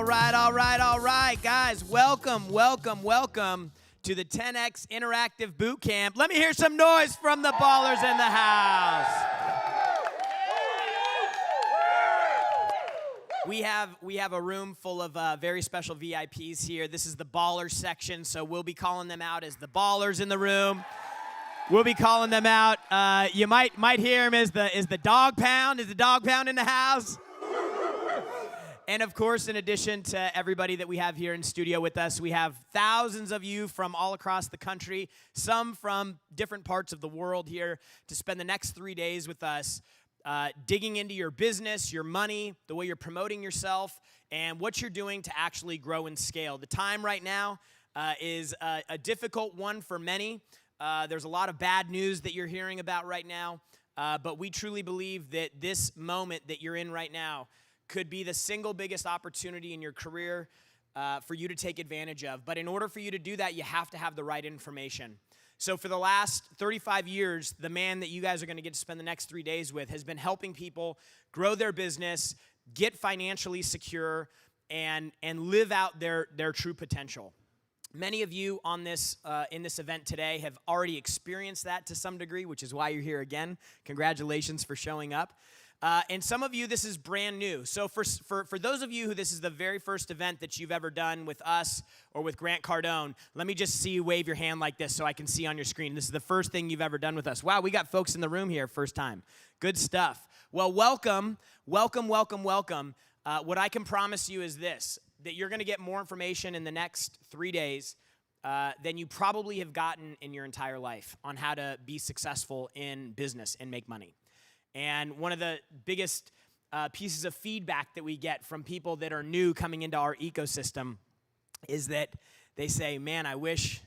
All right, guys. Welcome to the 10X Interactive Bootcamp. Let me hear some noise from the ballers in the house. We have a room full of very special VIPs here. This is the ballers section, so we'll be calling them out as the ballers in the room. We'll be calling them out. You might hear him as the dog pound. Is the dog pound in the house? And of course, in addition to everybody that we have here in studio with us, we have thousands of you from all across the country, some from different parts of the world here to spend the next 3 days with us, digging into your business, your money, the way you're promoting yourself, and what you're doing to actually grow and scale. The time right now is a difficult one for many. There's a lot of bad news that you're hearing about right now, but we truly believe that this moment that you're in right now could be the single biggest opportunity in your career for you to take advantage of. But in order for you to do that, you have to have the right information. So for the last 35 years, the man that you guys are going to get to spend the next 3 days with has been helping people grow their business, get financially secure, and live out their true potential. Many of you on this in this event today have already experienced that to some degree, which is why you're here again. Congratulations for showing up. And some of you, this is brand new. So for those of you who this is the very first event that you've ever done with us or with Grant Cardone, let me just see you wave your hand like this so I can see on your screen. This is the first thing you've ever done with us. Wow, we got folks in the room here, first time. Good stuff. Well, welcome. What I can promise you is this, that you're going to get more information in the next 3 days than you probably have gotten in your entire life on how to be successful in business and make money. And one of the biggest pieces of feedback that we get from people that are new coming into our ecosystem is that they say, man, I wish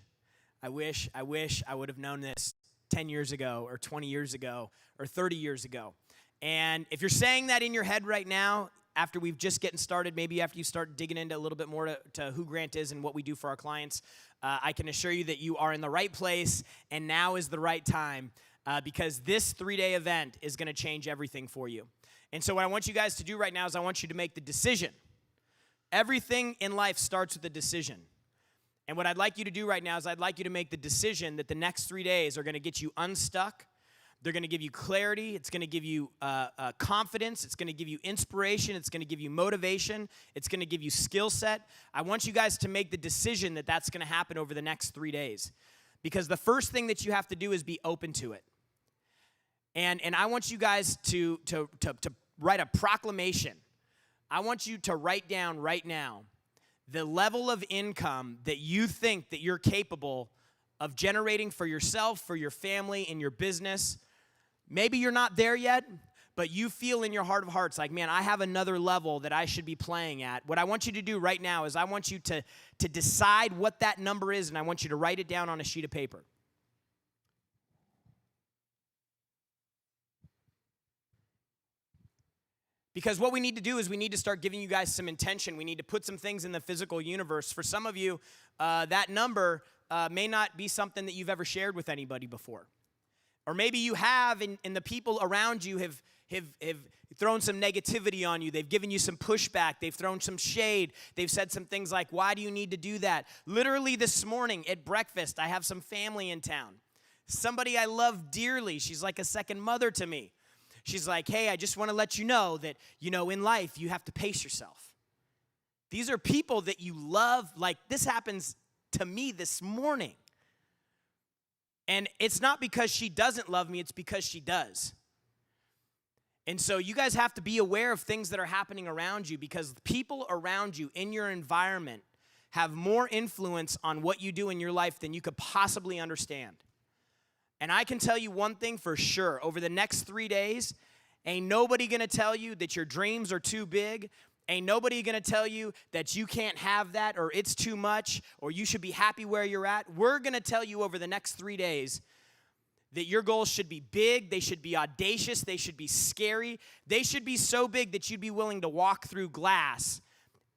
I would have known this 10 years ago or 20 years ago or 30 years ago. And if you're saying that in your head right now, after we've just getting started, maybe after you start digging into a little bit more to who Grant is and what we do for our clients, I can assure you that you are in the right place and now is the right time. Because this 3-day event is going to change everything for you. And so what I want you guys to do right now is I want you to make the decision. Everything in life starts with a decision. And what I'd like you to do right now is I'd like you to make the decision that the next 3 days are going to get you unstuck. They're going to give you clarity. It's going to give you confidence. It's going to give you inspiration. It's going to give you motivation. It's going to give you skill set. I want you guys to make the decision that that's going to happen over the next 3 days. Because the first thing that you have to do is be open to it. And I want you guys to write a proclamation. I want you to write down right now the level of income that you think that you're capable of generating for yourself, for your family, and your business. Maybe you're not there yet, but you feel in your heart of hearts like, man, I have another level that I should be playing at. What I want you to do right now is I want you to decide what that number is, and I want you to write it down on a sheet of paper. Because what we need to do is we need to start giving you guys some intention. We need to put some things in the physical universe. For some of you, that number may not be something that you've ever shared with anybody before. Or maybe you have, and the people around you have thrown some negativity on you. They've given you some pushback. They've thrown some shade. They've said some things like, why do you need to do that? Literally this morning at breakfast, I have some family in town. Somebody I love dearly. She's like a second mother to me. She's like, hey, I just want to let you know that, in life, you have to pace yourself. These are people that you love. Like, this happens to me this morning. And it's not because she doesn't love me, it's because she does. And so you guys have to be aware of things that are happening around you because people around you in your environment have more influence on what you do in your life than you could possibly understand. And I can tell you one thing for sure. Over the next 3 days, ain't nobody going to tell you that your dreams are too big. Ain't nobody going to tell you that you can't have that or it's too much or you should be happy where you're at. We're going to tell you over the next 3 days that your goals should be big. They should be audacious. They should be scary. They should be so big that you'd be willing to walk through glass.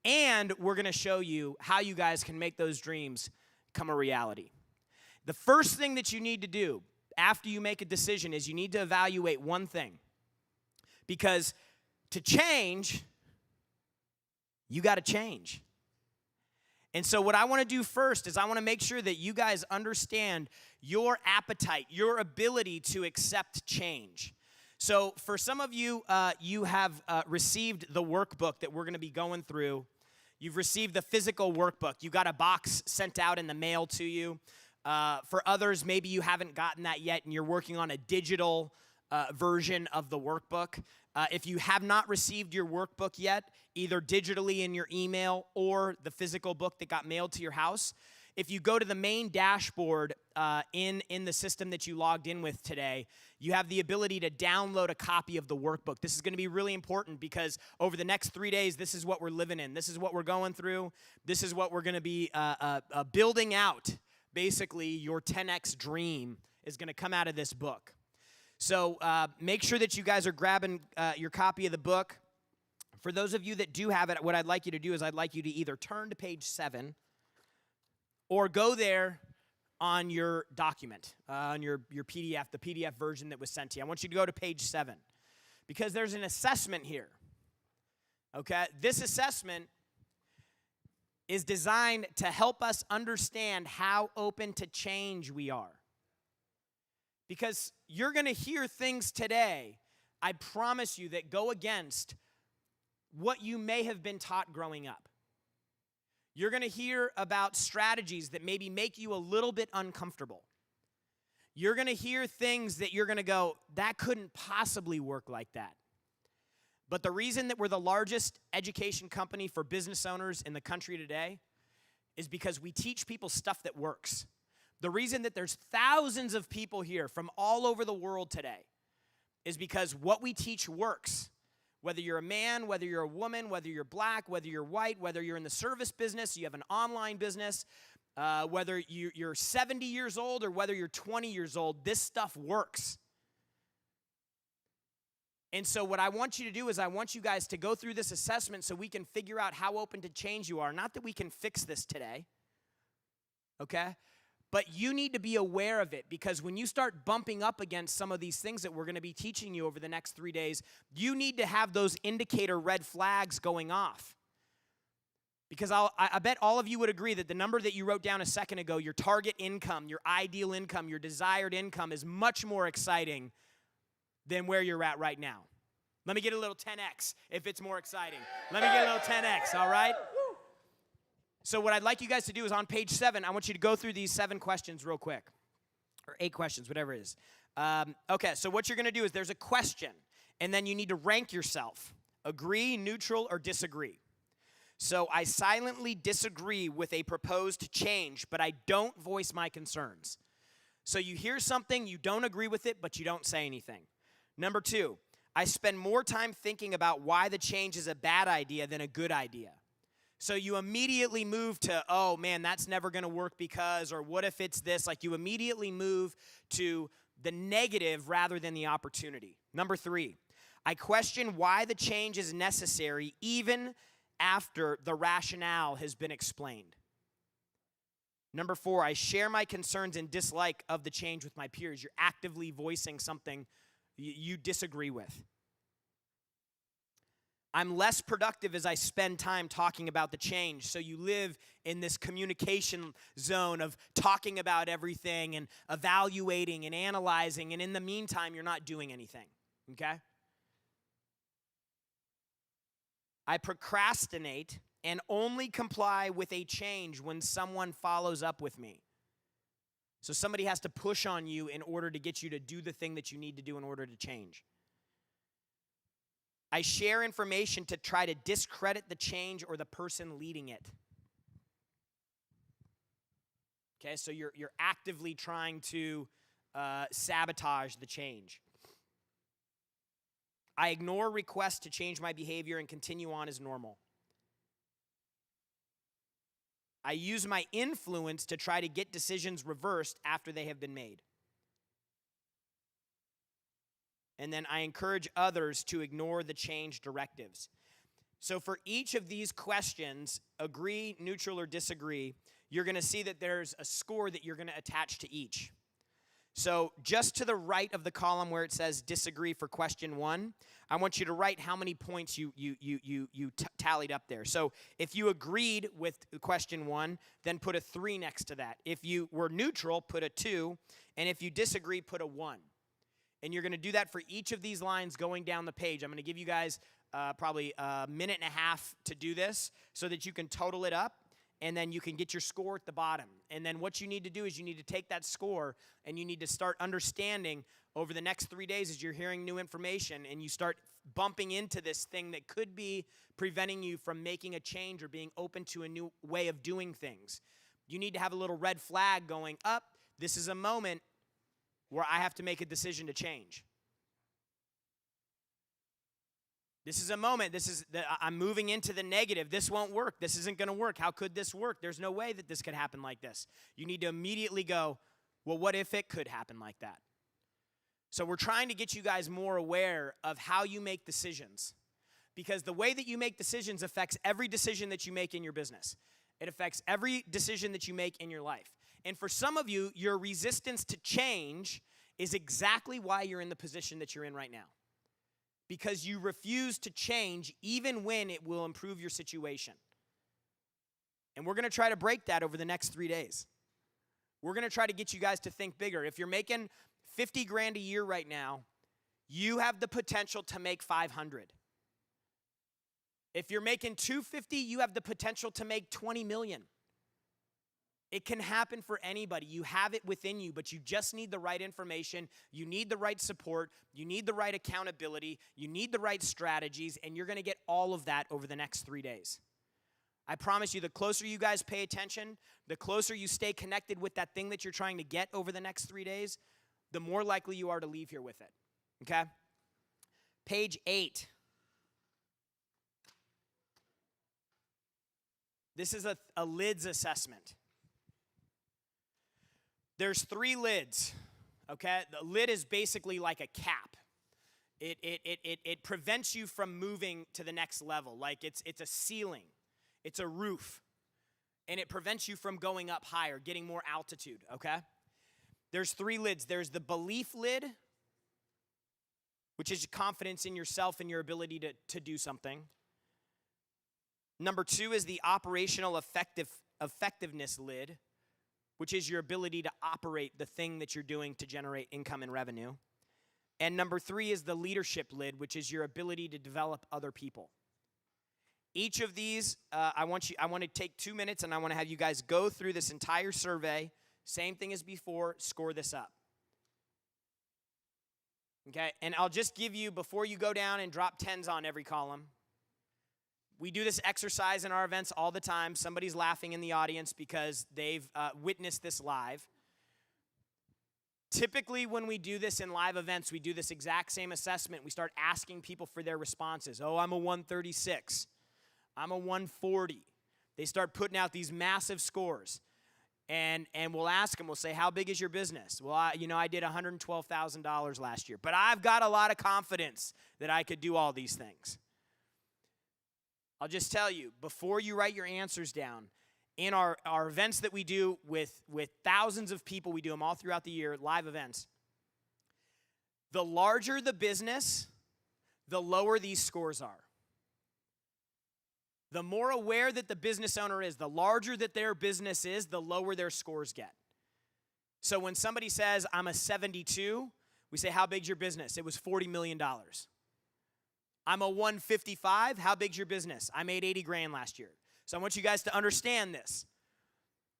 And we're going to show you how you guys can make those dreams come a reality. The first thing that you need to do after you make a decision is you need to evaluate one thing. Because to change, you got to change. And so what I want to do first is I want to make sure that you guys understand your appetite, your ability to accept change. So for some of you, you have received the workbook that we're going to be going through. You've received the physical workbook. You got a box sent out in the mail to you. For others, maybe you haven't gotten that yet and you're working on a digital version of the workbook. If you have not received your workbook yet, either digitally in your email or the physical book that got mailed to your house, if you go to the main dashboard in the system that you logged in with today, you have the ability to download a copy of the workbook. This is going to be really important because over the next 3 days, this is what we're living in. This is what we're going through. This is what we're going to be building out. Basically, your 10X dream is going to come out of this book. So make sure that you guys are grabbing your copy of the book. For those of you that do have it, what I'd like you to do is I'd like you to either turn to page 7 or go there on your document, on your PDF, the PDF version that was sent to you. I want you to go to page 7 because there's an assessment here. Okay? This assessment is designed to help us understand how open to change we are. Because you're going to hear things today, I promise you, that go against what you may have been taught growing up. You're going to hear about strategies that maybe make you a little bit uncomfortable. You're going to hear things that you're going to go, that couldn't possibly work like that. But the reason that we're the largest education company for business owners in the country today is because we teach people stuff that works. The reason that there's thousands of people here from all over the world today is because what we teach works. Whether you're a man, whether you're a woman, whether you're black, whether you're white, whether you're in the service business, you have an online business, whether you're 70 years old or whether you're 20 years old, this stuff works. And so what I want you to do is I want you guys to go through this assessment so we can figure out how open to change you are. Not that we can fix this today, okay? But you need to be aware of it because when you start bumping up against some of these things that we're going to be teaching you over the next 3 days, you need to have those indicator red flags going off. Because I bet all of you would agree that the number that you wrote down a second ago, your target income, your ideal income, your desired income is much more exciting than where you're at right now. Let me get a little 10X if it's more exciting. Let me get a little 10X, all right? So what I'd like you guys to do is on page 7, I want you to go through these 7 questions real quick. Or 8 questions, whatever it is. Okay, so what you're going to do is there's a question, and then you need to rank yourself. Agree, neutral, or disagree. So I silently disagree with a proposed change, but I don't voice my concerns. So you hear something, you don't agree with it, but you don't say anything. Number 2, I spend more time thinking about why the change is a bad idea than a good idea. So you immediately move to, oh man, that's never going to work because, or what if it's this? Like you immediately move to the negative rather than the opportunity. Number 3, I question why the change is necessary even after the rationale has been explained. Number 4, I share my concerns and dislike of the change with my peers. You're actively voicing something you disagree with. I'm less productive as I spend time talking about the change. So you live in this communication zone of talking about everything and evaluating and analyzing, and in the meantime, you're not doing anything, okay? I procrastinate and only comply with a change when someone follows up with me. So somebody has to push on you in order to get you to do the thing that you need to do in order to change. I share information to try to discredit the change or the person leading it. Okay, so you're actively trying to sabotage the change. I ignore requests to change my behavior and continue on as normal. I use my influence to try to get decisions reversed after they have been made. And then I encourage others to ignore the change directives. So for each of these questions, agree, neutral, or disagree, you're going to see that there's a score that you're going to attach to each. So just to the right of the column where it says disagree for question 1, I want you to write how many points you tallied up there. So if you agreed with question 1, then put a 3 next to that. If you were neutral, put a 2. And if you disagree, put a 1. And you're going to do that for each of these lines going down the page. I'm going to give you guys probably a minute and a half to do this so that you can total it up. And then you can get your score at the bottom. And then what you need to do is you need to take that score and you need to start understanding over the next 3 days as you're hearing new information and you start bumping into this thing that could be preventing you from making a change or being open to a new way of doing things. You need to have a little red flag going up. This is a moment where I have to make a decision to change. This is a moment, I'm moving into the negative. This won't work. This isn't going to work. How could this work? There's no way that this could happen like this. You need to immediately go, well, what if it could happen like that? So we're trying to get you guys more aware of how you make decisions. Because the way that you make decisions affects every decision that you make in your business. It affects every decision that you make in your life. And for some of you, your resistance to change is exactly why you're in the position that you're in right now. Because you refuse to change even when it will improve your situation. And we're going to try to break that over the next 3 days. We're going to try to get you guys to think bigger. If you're making 50 grand a year right now, you have the potential to make 500. If you're making 250, you have the potential to make 20 million. It can happen for anybody. You have it within you, but you just need the right information. You need the right support. You need the right accountability. You need the right strategies, and you're going to get all of that over the next 3 days. I promise you, the closer you guys pay attention, the closer you stay connected with that thing that you're trying to get over the next 3 days, the more likely you are to leave here with it, okay? Page 8. This is a lids assessment. There's 3 lids, okay? The lid is basically like a cap. It prevents you from moving to the next level. Like it's a ceiling. It's a roof. And it prevents you from going up higher, getting more altitude, okay? There's 3 lids. There's the belief lid, which is confidence in yourself and your ability to do something. Number 2 is the operational effectiveness lid, which is your ability to operate the thing that you're doing to generate income and revenue. And number 3 is the leadership lid, which is your ability to develop other people. Each of these, I want to take 2 minutes, and I want to have you guys go through this entire survey. Same thing as before, score this up. Okay, and I'll just give you, before you go down and drop 10s on every column, we do this exercise in our events all the time. Somebody's laughing in the audience because they've witnessed this live. Typically, when we do this in live events, we do this exact same assessment. We start asking people for their responses. Oh, I'm a 136. I'm a 140. They start putting out these massive scores. And we'll ask them, we'll say, how big is your business? Well, I did $112,000 last year. But I've got a lot of confidence that I could do all these things. I'll just tell you, before you write your answers down, in our events that we do with thousands of people, we do them all throughout the year, live events, the larger the business, the lower these scores are. The more aware that the business owner is, the larger that their business is, the lower their scores get. So when somebody says, I'm a 72, we say, how big's your business? It was $40 million. I'm a 155. How big's your business? I made 80 grand last year. So I want you guys to understand this.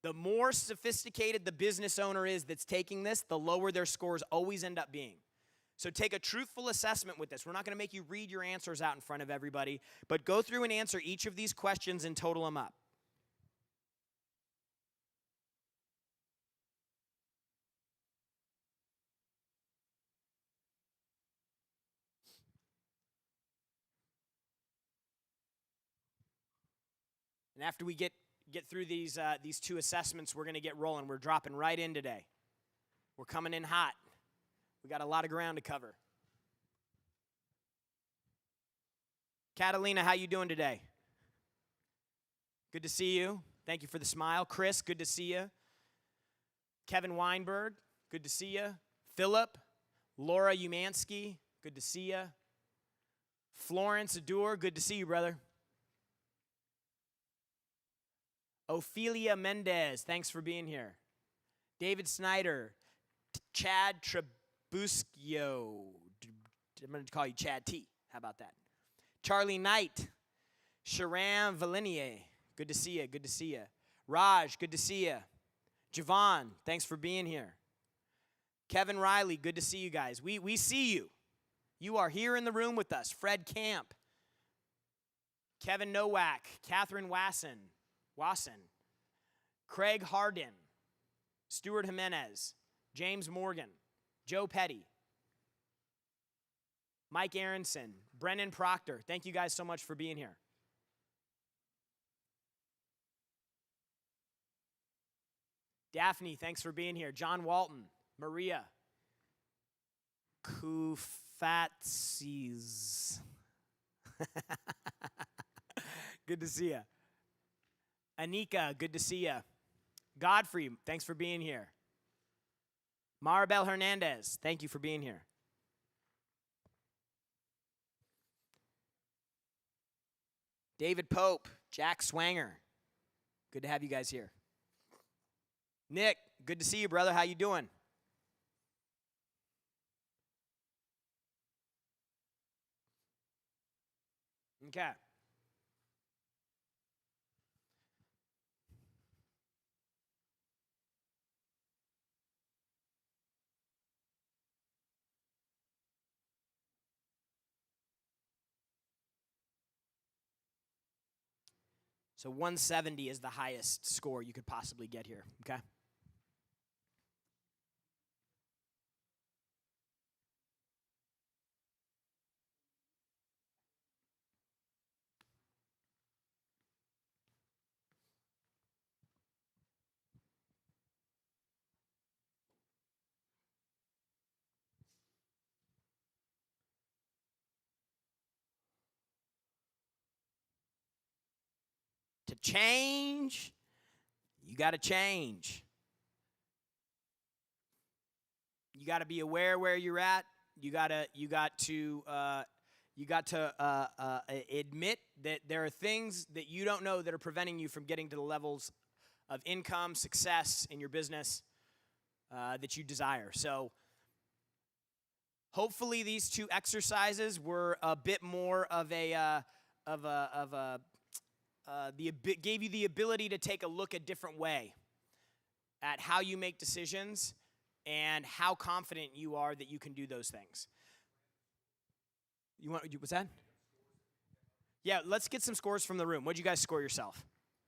The more sophisticated the business owner is that's taking this, the lower their scores always end up being. So take a truthful assessment with this. We're not going to make you read your answers out in front of everybody, but go through and answer each of these questions and total them up. And after we get through these 2 assessments, we're going to get rolling. We're dropping right in today. We're coming in hot. We got a lot of ground to cover. Catalina, how you doing today? Good to see you. Thank you for the smile. Chris, good to see you. Kevin Weinberg, good to see you. Philip, Laura Umansky, good to see you. Florence Adur, good to see you, brother. Ophelia Mendez, thanks for being here. David Snyder, Chad Trebuschio, I'm going to call you Chad T. How about that? Charlie Knight, Sharam Valinier, good to see you, good to see you. Raj, good to see you. Javon, thanks for being here. Kevin Riley, good to see you guys. We see you. You are here in the room with us. Fred Camp, Kevin Nowak, Catherine Wasson, Craig Hardin, Stuart Jimenez, James Morgan, Joe Petty, Mike Aronson, Brennan Proctor. Thank you guys so much for being here. Daphne, thanks for being here. John Walton, Maria, Kufatsis. Good to see you. Anika, good to see you. Godfrey, thanks for being here. Maribel Hernandez, thank you for being here. David Pope, Jack Swanger, good to have you guys here. Nick, good to see you, brother. How you doing? Okay. So 170 is the highest score you could possibly get here, okay? To change, you got to change. You got to be aware where you're at. You got to admit that there are things that you don't know that are preventing you from getting to the levels of income, success in your business that you desire. So hopefully these two exercises were a bit more of gave you the ability to take a look a different way at how you make decisions and how confident you are that you can do those things. What's that? Yeah, let's get some scores from the room. What'd you guys score yourself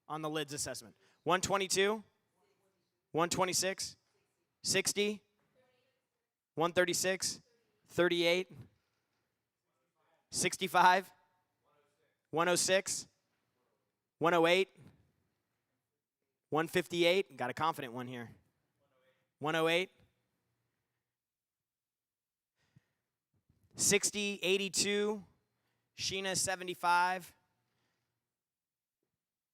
on the LIDS assessment? 122? 126? 60? 136? 38? 65? 106? 108? 158? Got a confident one here. 108? 60, 82, Sheena 75,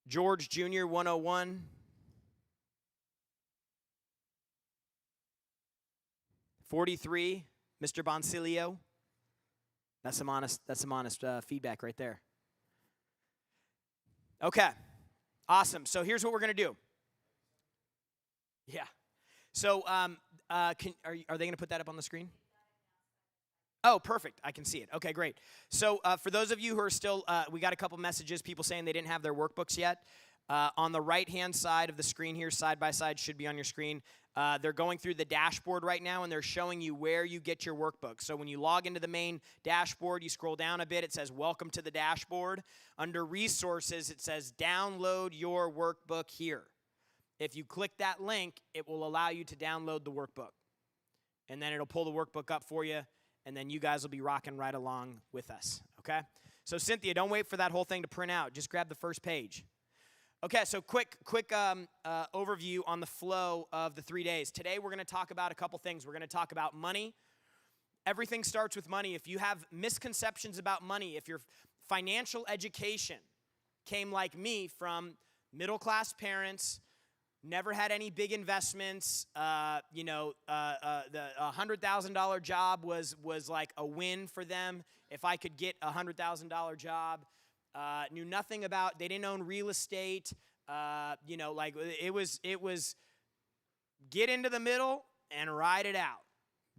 George Jr. 101, 43, Mr. Bonsilio. That's some honest feedback right there. Okay, awesome. So here's what we're gonna do. Yeah. So are they gonna put that up on the screen? Oh, perfect. I can see it. Okay, great. So for those of you who are still, we got a couple messages, people saying they didn't have their workbooks yet. On the right-hand side of the screen here, side by side, should be on your screen. They're going through the dashboard right now, and they're showing you where you get your workbook. So when you log into the main dashboard, you scroll down a bit. It says, Welcome to the dashboard. Under Resources, it says, Download your workbook here. If you click that link, it will allow you to download the workbook. And then it'll pull the workbook up for you, and then you guys will be rocking right along with us, okay? So Cynthia, don't wait for that whole thing to print out. Just grab the first page. Okay, so quick overview on the flow of the 3 days. Today we're going to talk about a couple things. We're going to talk about money. Everything starts with money. If you have misconceptions about money, if your financial education came like me from middle-class parents, never had any big investments. The $100,000 job was like a win for them. If I could get a $100,000 job, knew nothing about. They didn't own real estate. It was get into the middle and ride it out.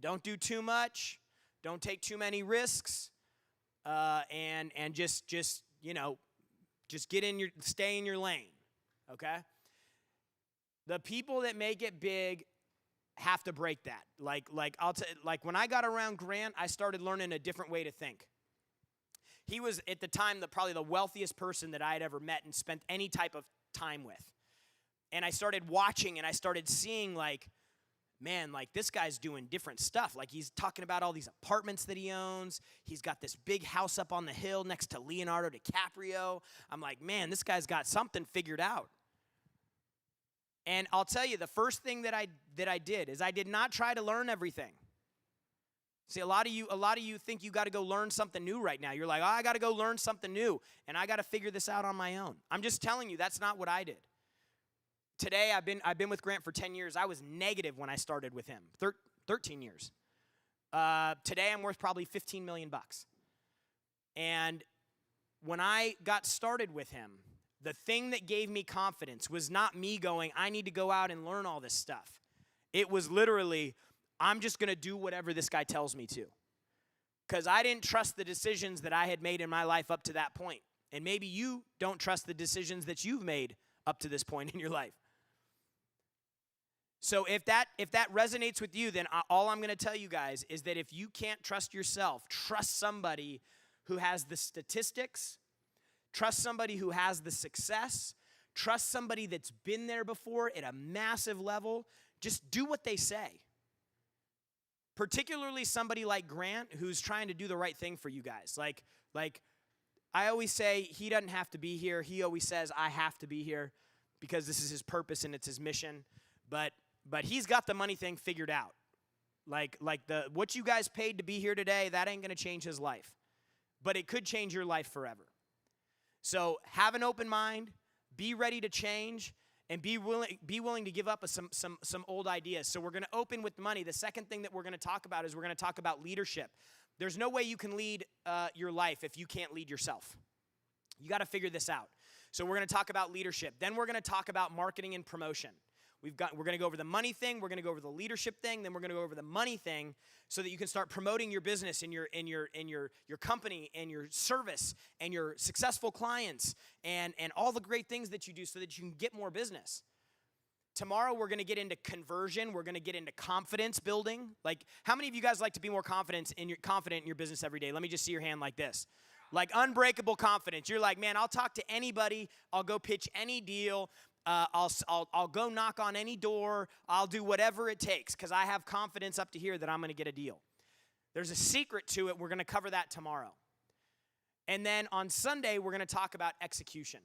Don't do too much. Don't take too many risks. And just stay in your lane. Okay. The people that make it big have to break that. Like when I got around Grant, I started learning a different way to think. He was at the time probably the wealthiest person that I had ever met and spent any type of time with. And I started watching and I started seeing man, this guy's doing different stuff. Like he's talking about all these apartments that he owns. He's got this big house up on the hill next to Leonardo DiCaprio. I'm like, man, this guy's got something figured out. And I'll tell you, the first thing that I did is I did not try to learn everything. See, a lot of you think you got to go learn something new right now. You're like, oh, I got to go learn something new, and I got to figure this out on my own. I'm just telling you, that's not what I did. Today, I've been with Grant for 10 years. I was negative when I started with him, 13 years. Today, I'm worth probably $15 million. And when I got started with him, the thing that gave me confidence was not me going, I need to go out and learn all this stuff. It was literally, I'm just going to do whatever this guy tells me to. Because I didn't trust the decisions that I had made in my life up to that point. And maybe you don't trust the decisions that you've made up to this point in your life. So if that resonates with you, then all I'm going to tell you guys is that if you can't trust yourself, trust somebody who has the statistics, trust somebody who has the success, trust somebody that's been there before at a massive level. Just do what they say. Particularly somebody like Grant who's trying to do the right thing for you guys. Like I always say, he doesn't have to be here. He always says, I have to be here because this is his purpose and it's his mission. But he's got the money thing figured out. What you guys paid to be here today, that ain't going to change his life. But it could change your life forever. So have an open mind, be ready to change, and be willing to give up some old ideas. So we're going to open with money. The second thing that we're going to talk about is we're going to talk about leadership. There's no way you can lead your life if you can't lead yourself. You got to figure this out. So we're going to talk about leadership. Then we're going to talk about marketing and promotion. We're going to go over the money thing, we're going to go over the leadership thing, then we're going to go over the money thing so that you can start promoting your business and your company and your service and your successful clients and all the great things that you do so that you can get more business. Tomorrow we're going to get into conversion, we're going to get into confidence building. Like, how many of you guys like to be more confident in your business every day? Let me just see your hand like this. Like unbreakable confidence. You're like, man, I'll talk to anybody, I'll go pitch any deal. I'll go knock on any door. I'll do whatever it takes because I have confidence up to here that I'm going to get a deal. There's a secret to it. We're going to cover that tomorrow. And then on Sunday, we're going to talk about execution.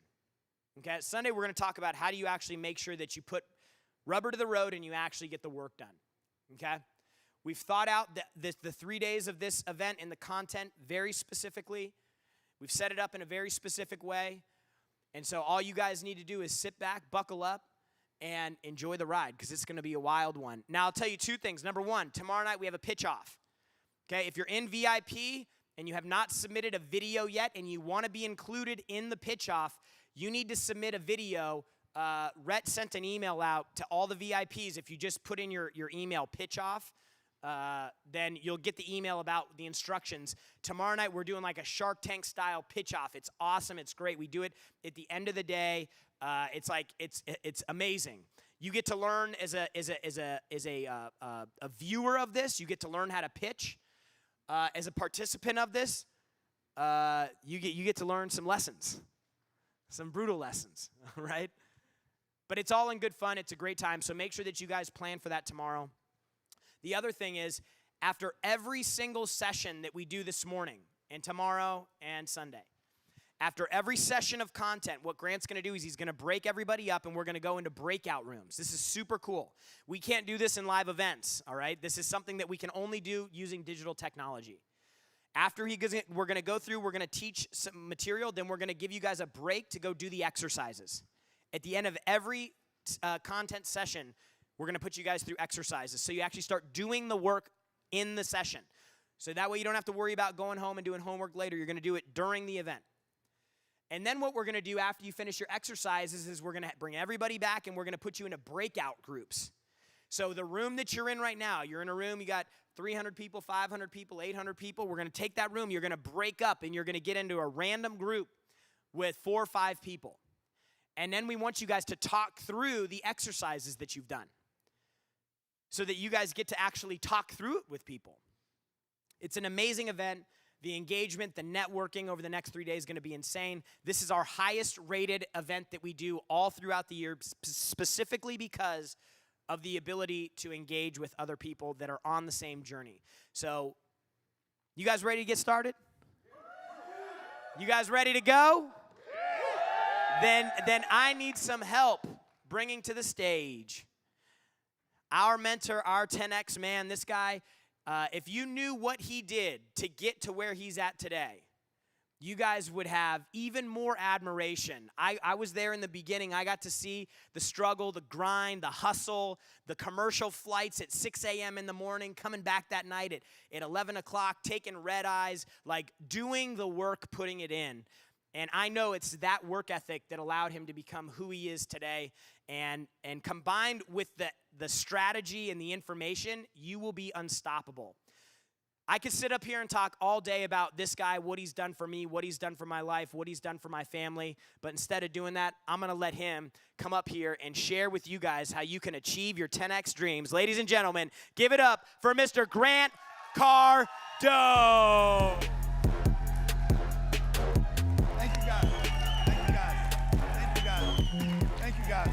Okay, Sunday, we're going to talk about how do you actually make sure that you put rubber to the road and you actually get the work done. Okay? We've thought out the 3 days of this event and the content very specifically. We've set it up in a very specific way. And so all you guys need to do is sit back, buckle up, and enjoy the ride because it's going to be a wild one. Now, I'll tell you two things. Number one, tomorrow night we have a pitch off. Okay, if you're in VIP and you have not submitted a video yet and you want to be included in the pitch off, you need to submit a video. Rhett sent an email out to all the VIPs. If you just put in your email pitch off, then you'll get the email about the instructions. Tomorrow night, we're doing like a Shark Tank style pitch off. It's awesome. It's great. We do it at the end of the day. It's amazing. You get to learn as a viewer of this. You get to learn how to pitch. As a participant of this, you get to learn some lessons, some brutal lessons, right? But it's all in good fun. It's a great time. So make sure that you guys plan for that tomorrow. The other thing is, after every single session that we do this morning and tomorrow and Sunday, after every session of content, what Grant's going to do is he's going to break everybody up and we're going to go into breakout rooms. This is super cool. We can't do this in live events, all right? This is something that we can only do using digital technology. After we're going to go through, we're going to teach some material, then we're going to give you guys a break to go do the exercises. At the end of every content session, we're going to put you guys through exercises. So you actually start doing the work in the session. So that way you don't have to worry about going home and doing homework later. You're going to do it during the event. And then what we're going to do after you finish your exercises is we're going to bring everybody back and we're going to put you into breakout groups. So the room that you're in right now, you're in a room, you got 300 people, 500 people, 800 people. We're going to take that room, you're going to break up, and you're going to get into a random group with 4 or 5 people. And then we want you guys to talk through the exercises that you've done so that you guys get to actually talk through it with people. It's an amazing event. The engagement, the networking over the next 3 days is going to be insane. This is our highest rated event that we do all throughout the year, specifically because of the ability to engage with other people that are on the same journey. So, you guys ready to get started? You guys ready to go? Then I need some help bringing to the stage our mentor, our 10X man. This guy, if you knew what he did to get to where he's at today, you guys would have even more admiration. I was there in the beginning. I got to see the struggle, the grind, the hustle, the commercial flights at 6 a.m. in the morning, coming back that night at 11 o'clock, taking red eyes, like doing the work, putting it in. And I know it's that work ethic that allowed him to become who he is today. And combined with the strategy and the information, you will be unstoppable. I could sit up here and talk all day about this guy, what he's done for me, what he's done for my life, what he's done for my family. But instead of doing that, I'm going to let him come up here and share with you guys how you can achieve your 10X dreams. Ladies and gentlemen, give it up for Mr. Grant Cardone. Thank you, guys. Thank you, guys. Thank you, guys. Thank you, guys.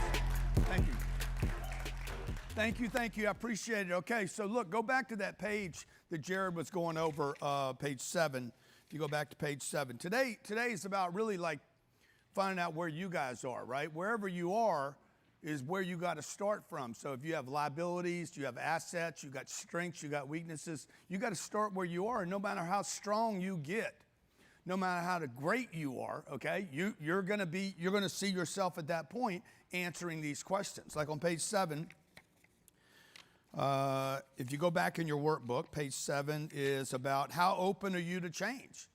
Thank you. Thank you. I appreciate it. Okay, so look, go back to that page that Jared was going over, page 7. If you go back to page 7. Today is about really like finding out where you guys are, right? Wherever you are is where you got to start from. So if you have liabilities, you have assets, you got strengths, you got weaknesses, you got to start where you are. And no matter how strong you get, no matter how great you are, okay, you're going to see yourself at that point answering these questions. Like on page 7, if you go back in your workbook, page 7 is about how open are you to change.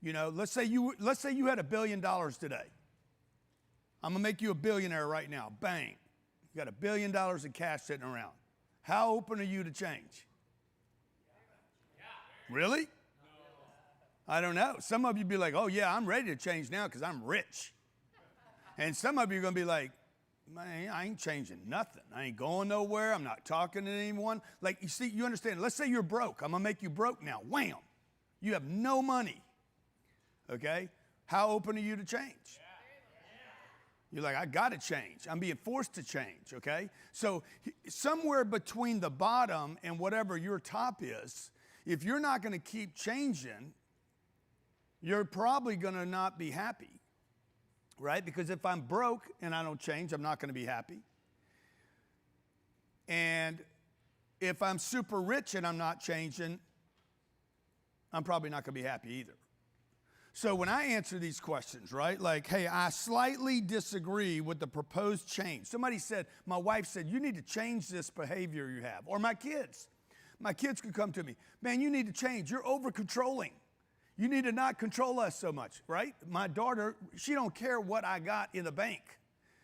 You know, let's say you had $1 billion today. I'm gonna make you a billionaire right now. Bang, you got $1 billion in cash sitting around. How open are you to change? Really? I don't know. Some of you be like, oh yeah, I'm ready to change now because I'm rich. And some of you are gonna be like, man, I ain't changing nothing. I ain't going nowhere. I'm not talking to anyone. Like, you see, you understand. Let's say you're broke. I'm going to make you broke now. Wham. You have no money. Okay? How open are you to change? You're like, I got to change. I'm being forced to change. Okay? So somewhere between the bottom and whatever your top is, if you're not going to keep changing, you're probably going to not be happy. Right? Because if I'm broke and I don't change, I'm not going to be happy. And if I'm super rich and I'm not changing, I'm probably not going to be happy either. So when I answer these questions, right, like, hey, I slightly disagree with the proposed change. Somebody said, my wife said, you need to change this behavior you have. Or my kids. My kids could come to me, man, you need to change. You're over-controlling. You need to not control us so much, right? My daughter, she don't care what I got in the bank.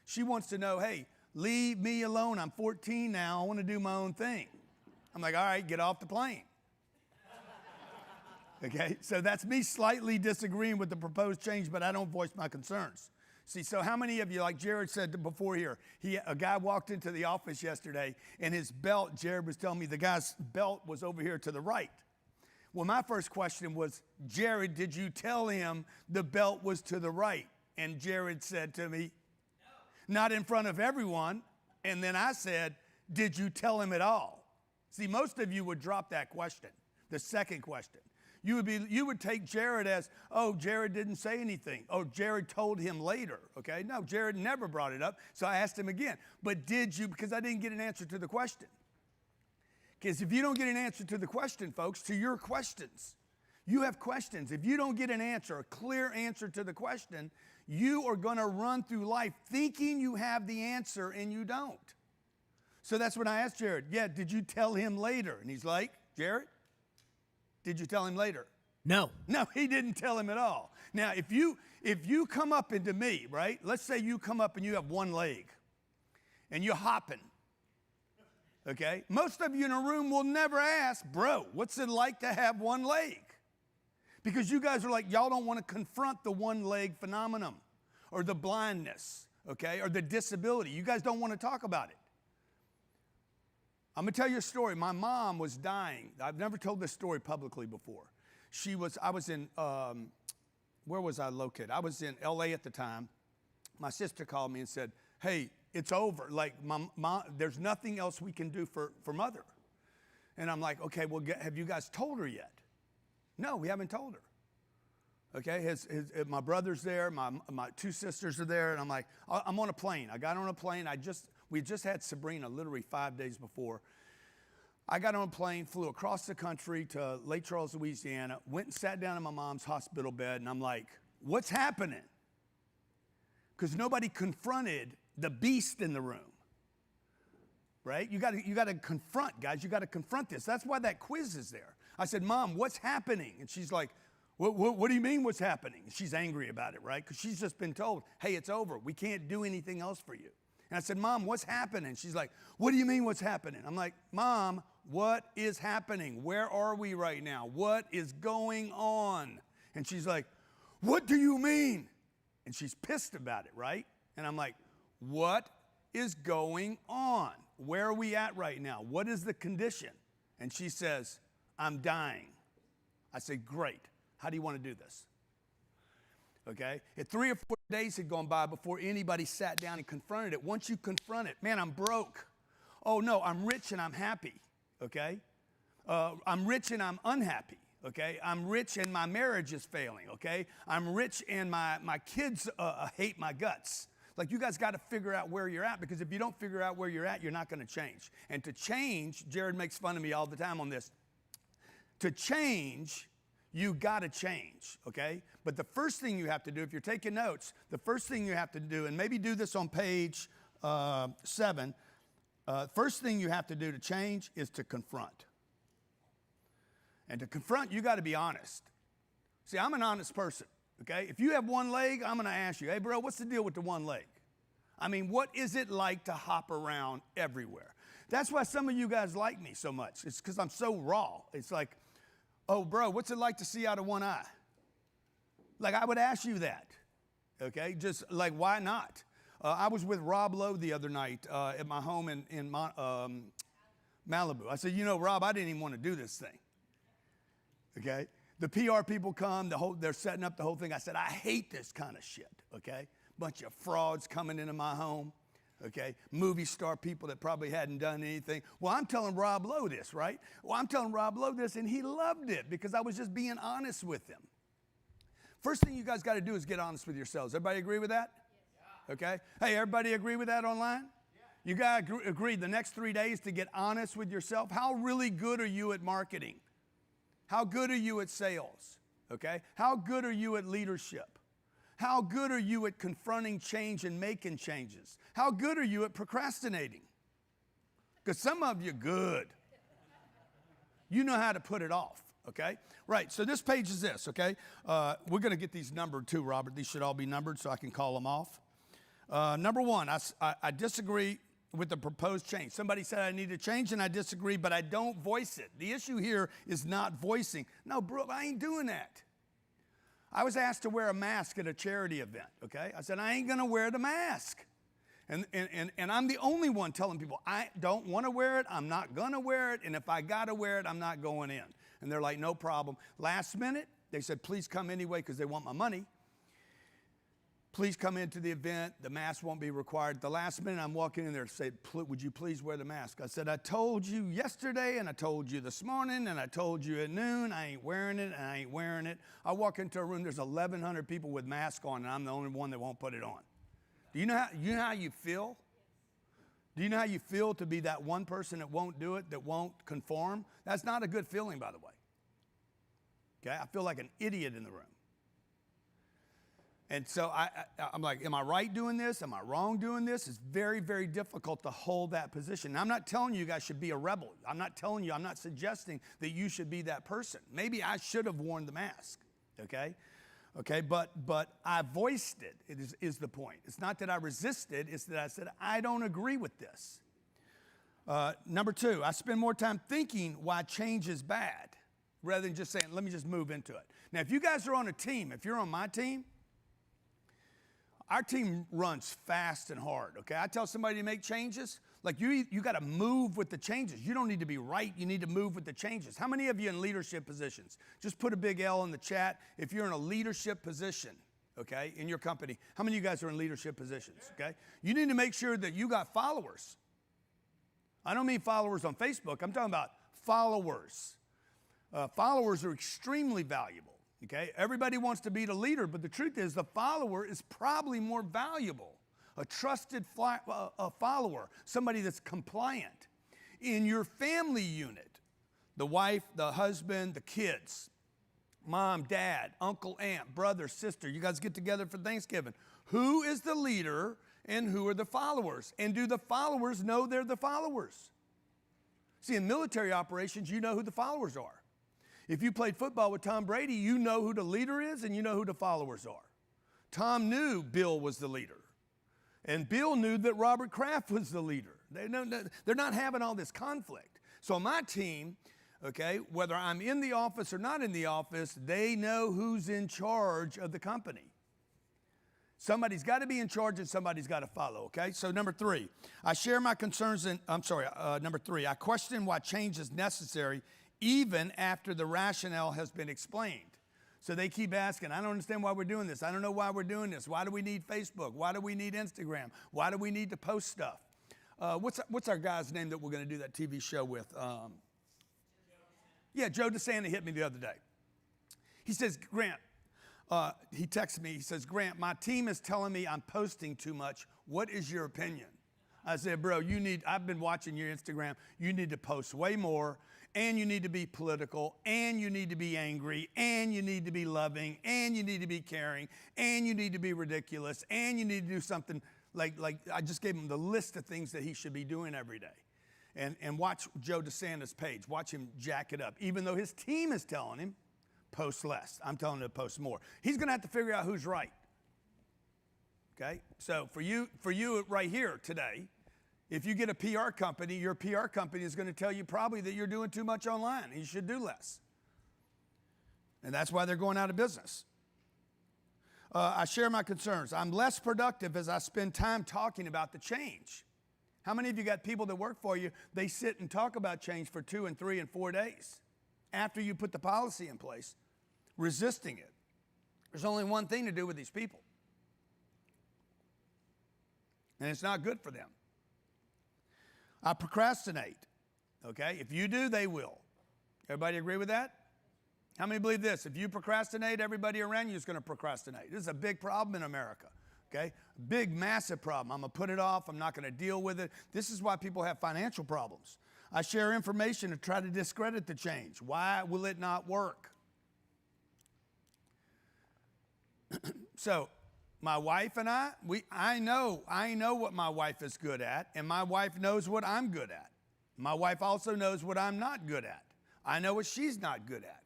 She wants to know, hey, leave me alone. I'm 14 now. I want to do my own thing. I'm like, all right, get off the plane. Okay, so that's me slightly disagreeing with the proposed change, but I don't voice my concerns. See, so how many of you, like Jared said before here, a guy walked into the office yesterday, and his belt, Jared was telling me the guy's belt was over here to the right. Well, my first question was, Jared, did you tell him the belt was to the right? And Jared said to me, no. Not in front of everyone. And then I said, did you tell him at all? See, most of you would drop that question, the second question. You would take Jared as, oh, Jared didn't say anything. Oh, Jared told him later, okay? No, Jared never brought it up, so I asked him again. But did you, because I didn't get an answer to the question. Because if you don't get an answer to the question, folks, to your questions, you have questions. If you don't get an answer, a clear answer to the question, you are going to run through life thinking you have the answer and you don't. So that's when I asked Jared, yeah, did you tell him later? And he's like, Jared, did you tell him later? No. No, he didn't tell him at all. Now, if you come up into me, right? Let's say you come up and you have one leg and you're hopping. Okay? Most of you in a room will never ask, bro, what's it like to have one leg? Because you guys are like, y'all don't want to confront the one leg phenomenon or the blindness, okay, or the disability. You guys don't want to talk about it. I'm going to tell you a story. My mom was dying. I've never told this story publicly before. I was in, where was I located? I was in LA at the time. My sister called me and said, hey, it's over. Like, mom, there's nothing else we can do for mother. And I'm like, okay, well, have you guys told her yet? No, we haven't told her. Okay, my brother's there, my two sisters are there, and I'm like, I'm on a plane. I got on a plane. We just had Sabrina literally 5 days before. I got on a plane, flew across the country to Lake Charles, Louisiana, went and sat down in my mom's hospital bed, and I'm like, what's happening? Because nobody confronted the beast in the room. Right? You got to confront, guys. You got to confront this. That's why that quiz is there. I said, Mom, what's happening? And she's like, what do you mean what's happening? And she's angry about it, right? Because she's just been told, hey, it's over. We can't do anything else for you. And I said, Mom, what's happening? She's like, what do you mean what's happening? I'm like, Mom, what is happening? Where are we right now? What is going on? And she's like, what do you mean? And she's pissed about it, right? And I'm like, what is going on? Where are we at right now? What is the condition? And she says, I'm dying. I said, great. How do you want to do this? Okay? 3 or 4 days had gone by before anybody sat down and confronted it. Once you confront it, man, I'm broke. Oh, no, I'm rich and I'm happy. Okay? I'm rich and I'm unhappy. Okay? I'm rich and my marriage is failing. Okay? I'm rich and my kids hate my guts. Like, you guys got to figure out where you're at, because if you don't figure out where you're at, you're not going to change. And to change, Jared makes fun of me all the time on this. To change, you got to change, okay? But the first thing you have to do, if you're taking notes, the first thing you have to do, and maybe do this on page 7, first thing you have to do to change is to confront. And to confront, you got to be honest. See, I'm an honest person. Okay, if you have one leg, I'm going to ask you, hey, bro, what's the deal with the one leg? I mean, what is it like to hop around everywhere? That's why some of you guys like me so much. It's because I'm so raw. It's like, oh, bro, what's it like to see out of one eye? Like, I would ask you that, okay? Just like, why not? I was with Rob Lowe the other night at my home in Malibu. I said, you know, Rob, I didn't even want to do this thing, okay? The PR people come, they're setting up the whole thing. I said, I hate this kind of shit, okay? Bunch of frauds coming into my home, okay? Movie star people that probably hadn't done anything. Well, I'm telling Rob Lowe this, right? Well, I'm telling Rob Lowe this, and he loved it because I was just being honest with him. First thing you guys got to do is get honest with yourselves. Everybody agree with that? Yes. Okay? Hey, everybody agree with that online? Yeah. You got to agree the next 3 days to get honest with yourself. How really good are you at marketing? How good are you at sales? Okay? How good are you at leadership? How good are you at confronting change and making changes? How good are you at procrastinating? Because some of you good. You know how to put it off, okay? Right, so this page is this, okay? We're going to get these numbered too, Robert. These should all be numbered so I can call them off. Number one, I disagree with the proposed change. Somebody said I need to change, and I disagree, but I don't voice it. The issue here is not voicing. No, bro, I ain't doing that. I was asked to wear a mask at a charity event, okay? I said, I ain't going to wear the mask. And I'm the only one telling people, I don't want to wear it, I'm not going to wear it, and if I got to wear it, I'm not going in. And they're like, no problem. Last minute, they said, please come anyway because they want my money. Please come into the event. The mask won't be required. At the last minute, I'm walking in there to say, would you please wear the mask? I said, I told you yesterday, and I told you this morning, and I told you at noon, I ain't wearing it, and I ain't wearing it. I walk into a room, there's 1,100 people with masks on, and I'm the only one that won't put it on. Do you know how you feel? Do you know how you feel to be that one person that won't do it, that won't conform? That's not a good feeling, by the way. Okay, I feel like an idiot in the room. And so I'm like, am I right doing this? Am I wrong doing this? It's very, very difficult to hold that position. Now, I'm not telling you guys should be a rebel. I'm not suggesting that you should be that person. Maybe I should have worn the mask, okay? Okay, but I voiced it, is the point. It's not that I resisted, it's that I said, I don't agree with this. Number two, I spend more time thinking why change is bad rather than just saying, let me just move into it. Now, if you guys are on a team, if you're on my team, our team runs fast and hard, okay? I tell somebody to make changes, like you got to move with the changes. You don't need to be right. You need to move with the changes. How many of you in leadership positions? Just put a big L in the chat if you're in a leadership position, okay, in your company. How many of you guys are in leadership positions, okay? You need to make sure that you got followers. I don't mean followers on Facebook. I'm talking about followers. Followers are extremely valuable. Okay, everybody wants to be the leader, but the truth is the follower is probably more valuable. A trusted follower, somebody that's compliant. In your family unit, the wife, the husband, the kids, mom, dad, uncle, aunt, brother, sister, you guys get together for Thanksgiving. Who is the leader and who are the followers? And do the followers know they're the followers? See, in military operations, you know who the followers are. If you played football with Tom Brady, you know who the leader is and you know who the followers are. Tom knew Bill was the leader. And Bill knew that Robert Kraft was the leader. They're not having all this conflict. So on my team, okay, whether I'm in the office or not in the office, they know who's in charge of the company. Somebody's got to be in charge and somebody's got to follow, okay? So number three, I share my concerns number three, I question why change is necessary even after the rationale has been explained. So they keep asking, I don't understand why we're doing this. I don't know why we're doing this. Why do we need Facebook? Why do we need Instagram? Why do we need to post stuff? What's our guy's name that we're going to do that TV show with? Yeah, Joe DeSanta hit me the other day. He says, Grant, he texted me, he says, Grant, my team is telling me I'm posting too much. What is your opinion? I said, bro, I've been watching your Instagram. You need to post way more. And you need to be political, and you need to be angry, and you need to be loving, and you need to be caring, and you need to be ridiculous, and you need to do something like I just gave him the list of things that he should be doing every day. And watch Joe DeSantis' page. Watch him jack it up. Even though his team is telling him, post less. I'm telling him to post more. He's going to have to figure out who's right. Okay? So for you right here today, if you get a PR company, your PR company is going to tell you probably that you're doing too much online and you should do less. And that's why they're going out of business. I share my concerns. I'm less productive as I spend time talking about the change. How many of you got people that work for you, they sit and talk about change for 2 and 3 and 4 days after you put the policy in place, resisting it? There's only one thing to do with these people. And it's not good for them. I procrastinate, okay? If you do, they will. Everybody agree with that? How many believe this? If you procrastinate, everybody around you is going to procrastinate. This is a big problem in America, okay? Big, massive problem. I'm going to put it off. I'm not going to deal with it. This is why people have financial problems. I share information to try to discredit the change. Why will it not work? So, my wife and I know what my wife is good at, and my wife knows what I'm good at. My wife also knows what I'm not good at. I know what she's not good at.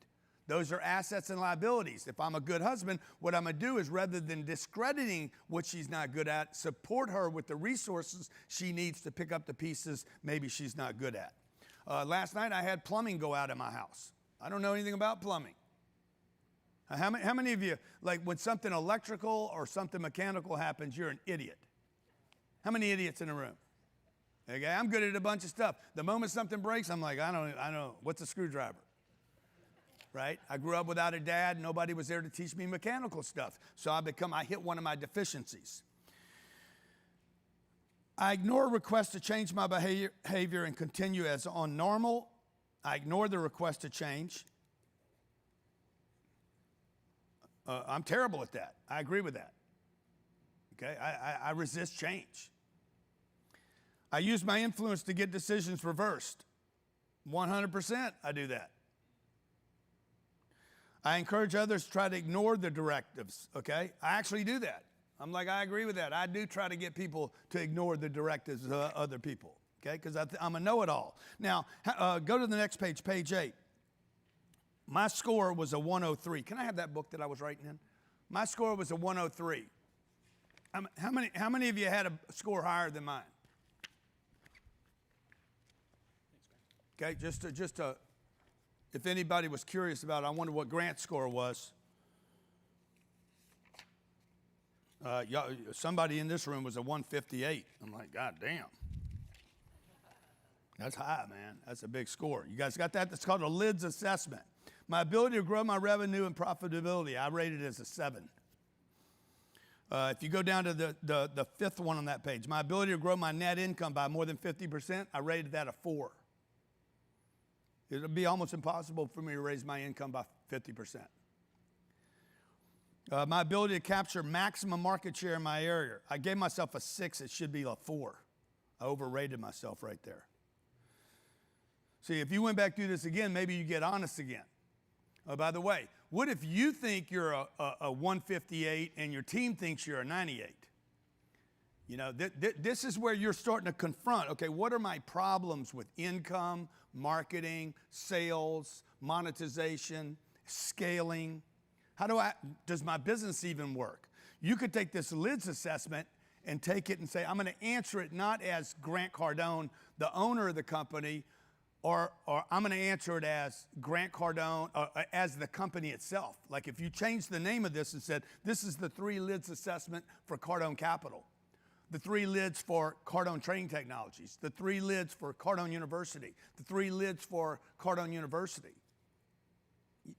Those are assets and liabilities. If I'm a good husband, what I'm going to do is rather than discrediting what she's not good at, support her with the resources she needs to pick up the pieces maybe she's not good at. Last night I had plumbing go out in my house. I don't know anything about plumbing. How many of you, like when something electrical or something mechanical happens, you're an idiot? How many idiots in the room? Okay, I'm good at a bunch of stuff. The moment something breaks, I'm like, I don't know, what's a screwdriver? Right? I grew up without a dad. Nobody was there to teach me mechanical stuff. So I hit one of my deficiencies. I ignore requests to change my behavior and continue as on normal. I ignore the request to change. I'm terrible at that. I agree with that. Okay, I resist change. I use my influence to get decisions reversed. 100% I do that. I encourage others to try to ignore the directives, okay? I actually do that. I'm like, I agree with that. I do try to get people to ignore the directives of other people, okay? Because I'm a know-it-all. Now, go to the next page, page 8. My score was a 103. Can I have that book that I was writing in? My score was a 103. How many of you had a score higher than mine? Okay, just to, if anybody was curious about it, I wonder what Grant's score was. Somebody in this room was a 158. I'm like, God damn. That's high, man. That's a big score. You guys got that? That's called a LIDS assessment. My ability to grow my revenue and profitability, I rated it as a 7. If you go down to the fifth one on that page, my ability to grow my net income by more than 50%, I rated that a 4. It'll be almost impossible for me to raise my income by 50%. My ability to capture maximum market share in my area, I gave myself a 6. It should be a 4. I overrated myself right there. See, if you went back through this again, maybe you get honest again. By the way, what if you think you're a 158 and your team thinks you're a 98? You know, this is where you're starting to confront, okay, what are my problems with income, marketing, sales, monetization, scaling? Does my business even work? You could take this LIDS assessment and take it and say, I'm going to answer it not as Grant Cardone, the owner of the company, or I'm going to answer it as Grant Cardone, as the company itself. Like if you change the name of this and said, this is the 3 LIDS assessment for Cardone Capital, the 3 LIDS for Cardone Training Technologies, the 3 LIDS for Cardone University, the 3 LIDS for Cardone University.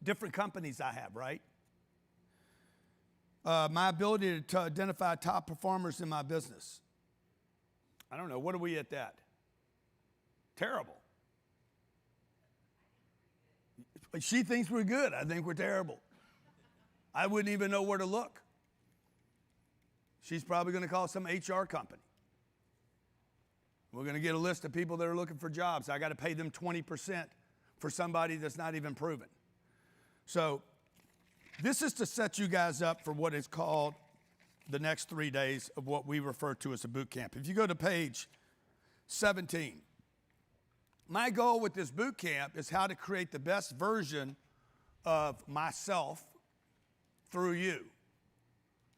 Different companies I have, right? My ability to identify top performers in my business. I don't know, what are we at that? Terrible. She thinks we're good. I think we're terrible. I wouldn't even know where to look. She's probably going to call some HR company. We're going to get a list of people that are looking for jobs. I got to pay them 20% for somebody that's not even proven. So this is to set you guys up for what is called the next 3 days of what we refer to as a boot camp. If you go to page 17, my goal with this boot camp is how to create the best version of myself through you.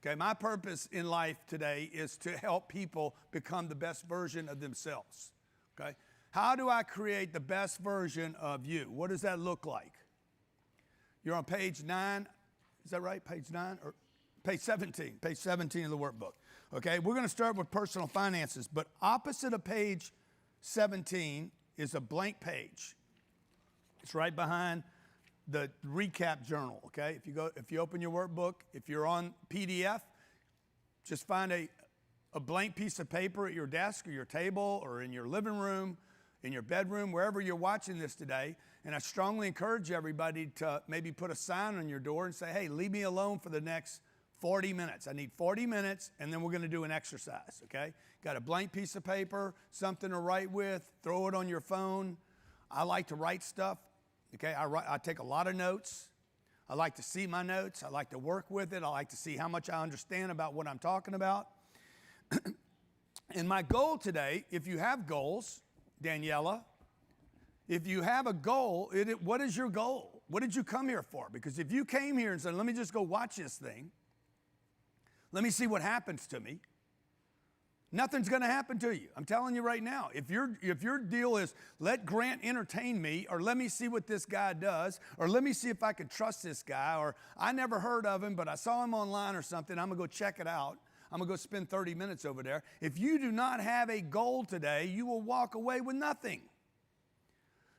Okay, my purpose in life today is to help people become the best version of themselves. Okay, how do I create the best version of you? What does that look like? You're on page 9. Is that right? Page 9 or page 17? Page 17 of the workbook. Okay, we're going to start with personal finances, but opposite of page 17 is a blank page. It's right behind the recap journal, okay? If you open your workbook, if you're on PDF, just find a blank piece of paper at your desk or your table or in your living room, in your bedroom, wherever you're watching this today. And I strongly encourage everybody to maybe put a sign on your door and say, hey, leave me alone for the next 40 minutes. I need 40 minutes, and then we're going to do an exercise, okay? Got a blank piece of paper, something to write with, throw it on your phone. I like to write stuff, okay? I take a lot of notes. I like to see my notes. I like to work with it. I like to see how much I understand about what I'm talking about. And my goal today, if you have goals, Daniela, if you have a goal, what is your goal? What did you come here for? Because if you came here and said, let me just go watch this thing, let me see what happens to me, nothing's going to happen to you. I'm telling you right now. If your deal is let Grant entertain me, or let me see what this guy does, or let me see if I can trust this guy, or I never heard of him, but I saw him online or something, I'm going to go check it out. I'm going to go spend 30 minutes over there. If you do not have a goal today, you will walk away with nothing.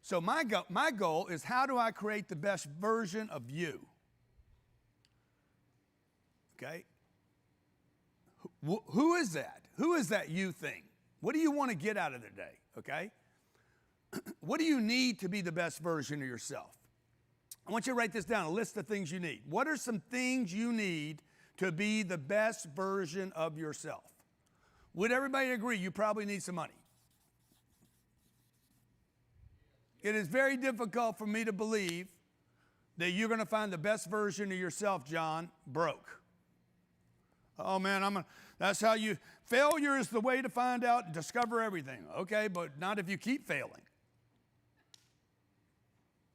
So my goal is, how do I create the best version of you? Okay? Who is that? Who is that you thing? What do you want to get out of the day? Okay? What do you need to be the best version of yourself? I want you to write this down, a list of things you need. What are some things you need to be the best version of yourself? Would everybody agree you probably need some money? It is very difficult for me to believe that you're going to find the best version of yourself, John, broke. Oh man, that's how failure is the way to find out and discover everything. Okay, but not if you keep failing.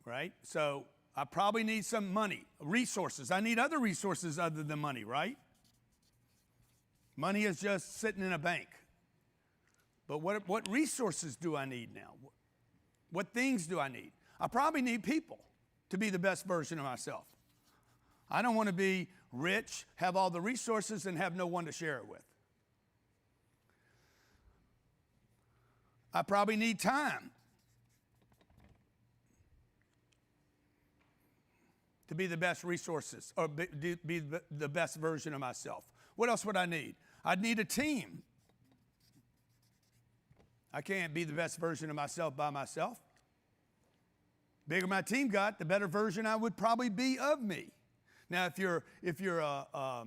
Right? So I probably need some money, resources. I need other resources other than money, right? Money is just sitting in a bank. But what resources do I need now? What things do I need? I probably need people to be the best version of myself. I don't want to be rich, have all the resources, and have no one to share it with. I probably need time to be the best resources or be the best version of myself. What else would I need? I'd need a team. I can't be the best version of myself by myself. The bigger my team got, the better version I would probably be of me. Now, if you're a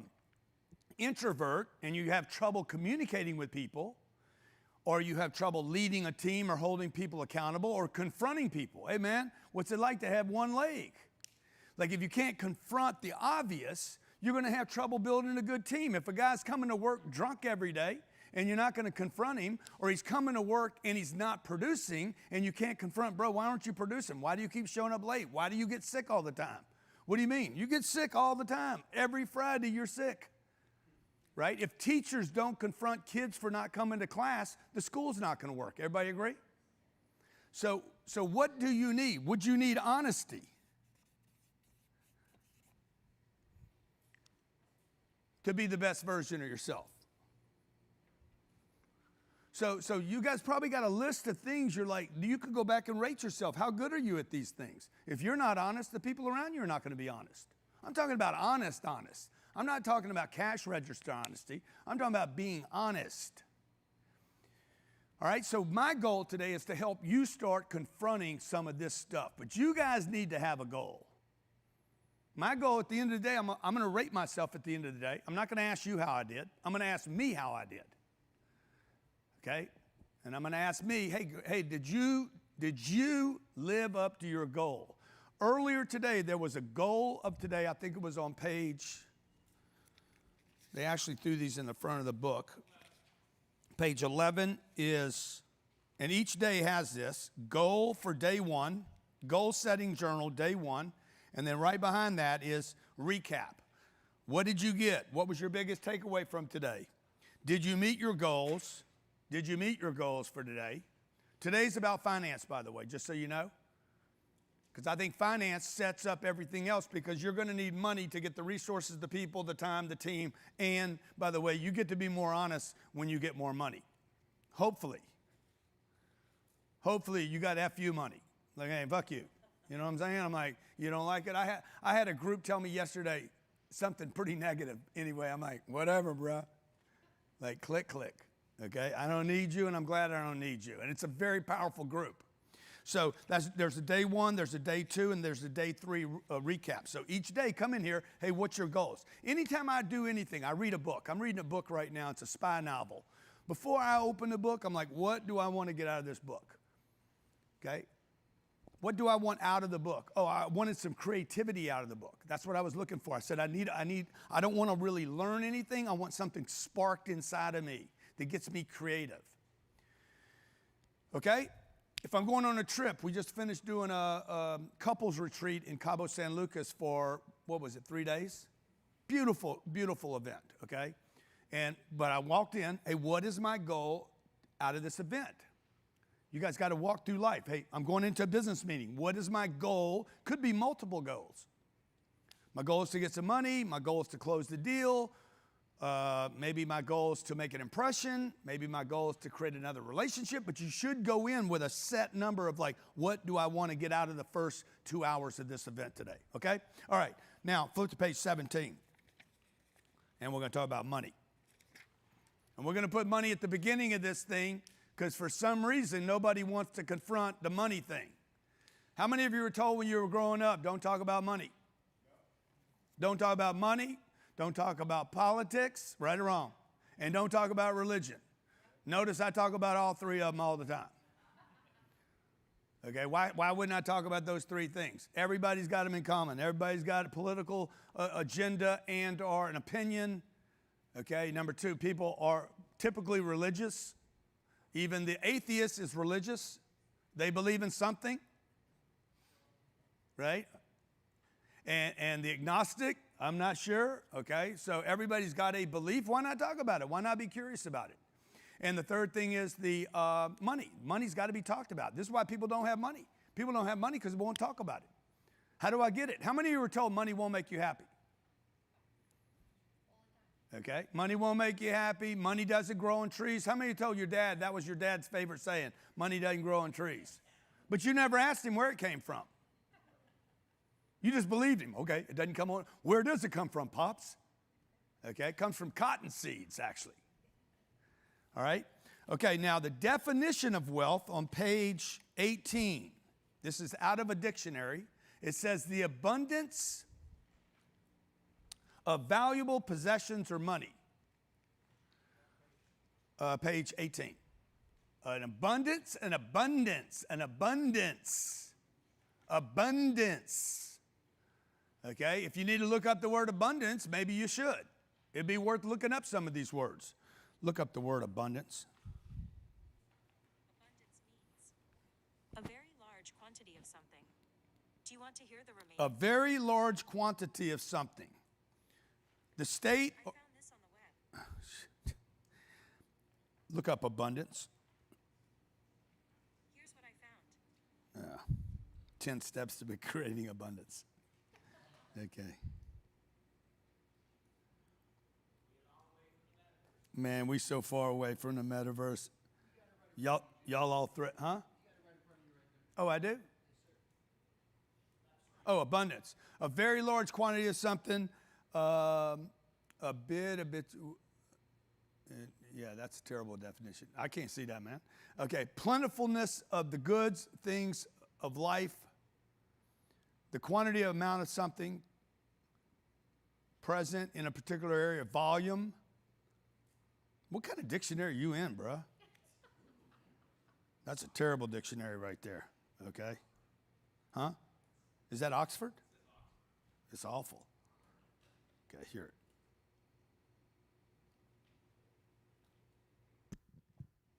introvert and you have trouble communicating with people, or you have trouble leading a team or holding people accountable or confronting people, hey man, what's it like to have one leg? Like if you can't confront the obvious, you're going to have trouble building a good team. If a guy's coming to work drunk every day and you're not going to confront him, or he's coming to work and he's not producing and you can't confront, bro, why aren't you producing? Why do you keep showing up late? Why do you get sick all the time? What do you mean? You get sick all the time. Every Friday you're sick, right? If teachers don't confront kids for not coming to class, the school's not going to work. Everybody agree? So what do you need? Would you need honesty? To be the best version of yourself. So you guys probably got a list of things you're like, you could go back and rate yourself. How good are you at these things? If you're not honest, the people around you are not going to be honest. I'm talking about honest. I'm not talking about cash register honesty. I'm talking about being honest. All right, so my goal today is to help you start confronting some of this stuff. But you guys need to have a goal. My goal at the end of the day, I'm going to rate myself at the end of the day. I'm not going to ask you how I did. I'm going to ask me how I did. Okay? And I'm going to ask me, hey, did you live up to your goal? Earlier today, there was a goal of today. I think it was on page, they actually threw these in the front of the book. Page 11 is, and each day has this, goal for day one, goal setting journal, day one. And then right behind that is recap. What did you get? What was your biggest takeaway from today? Did you meet your goals? Did you meet your goals for today? Today's about finance, by the way, just so you know. Because I think finance sets up everything else, because you're going to need money to get the resources, the people, the time, the team. And by the way, you get to be more honest when you get more money. Hopefully. Hopefully you got FU money. Like, hey, fuck you. You know what I'm saying? I'm like, you don't like it? I had a group tell me yesterday something pretty negative. Anyway, I'm like, whatever, bro. Like, click. Okay? I don't need you, and I'm glad I don't need you. And it's a very powerful group. So there's a day one, there's a day two, and there's a day three recap. So each day, come in here, hey, what's your goals? Anytime I do anything, I read a book. I'm reading a book right now. It's a spy novel. Before I open the book, I'm like, what do I want to get out of this book? Okay? What do I want out of the book? Oh, I wanted some creativity out of the book. That's what I was looking for. I said, I don't want to really learn anything. I want something sparked inside of me that gets me creative. Okay? If I'm going on a trip, we just finished doing a couples retreat in Cabo San Lucas for, 3 days? Beautiful, beautiful event, okay? But I walked in, hey, what is my goal out of this event? You guys got to walk through life. Hey, I'm going into a business meeting. What is my goal? Could be multiple goals. My goal is to get some money. My goal is to close the deal. Maybe my goal is to make an impression. Maybe my goal is to create another relationship. But you should go in with a set number of like, what do I want to get out of the first 2 hours of this event today? Okay? All right. Now, flip to page 17. And we're going to talk about money. And we're going to put money at the beginning of this thing, because for some reason, nobody wants to confront the money thing. How many of you were told when you were growing up, don't talk about money? Don't talk about money. Don't talk about politics, right or wrong. And don't talk about religion. Notice I talk about all three of them all the time. Okay, why wouldn't I talk about those three things? Everybody's got them in common. Everybody's got a political agenda and or an opinion. Okay, number two, people are typically religious. Even the atheist is religious. They believe in something, right? And the agnostic, I'm not sure, okay? So everybody's got a belief. Why not talk about it? Why not be curious about it? And the third thing is the money. Money's got to be talked about. This is why people don't have money. People don't have money because they won't talk about it. How do I get it? How many of you were told money won't make you happy? Okay, money won't make you happy. Money doesn't grow on trees. How many of you told your dad that was your dad's favorite saying? Money doesn't grow on trees. But you never asked him where it came from. You just believed him. Okay, it doesn't come on. Where does it come from, Pops? Okay, it comes from cotton seeds, actually. All right? Okay, now the definition of wealth on page 18. This is out of a dictionary. It says the abundance of valuable possessions or money. Page 18. An abundance. Okay, if you need to look up the word abundance, maybe you should. It'd be worth looking up some of these words. Look up the word abundance. Abundance means a very large quantity of something. Do you want to hear the remaining? A very large quantity of something. The state. I found this on the web. Look up abundance. Here's what I found. 10 steps to creating abundance. Okay. Man, we so far away from the metaverse. Y'all all huh? Oh, I do? Oh, abundance. A very large quantity of something. A bit. Yeah, that's a terrible definition. I can't see that, man. Okay, plentifulness of the goods, things of life. The quantity of amount of something present in a particular area, volume. What kind of dictionary are you in, bruh? That's a terrible dictionary right there, okay? Huh? Is that Oxford? It's awful. Okay, hear it.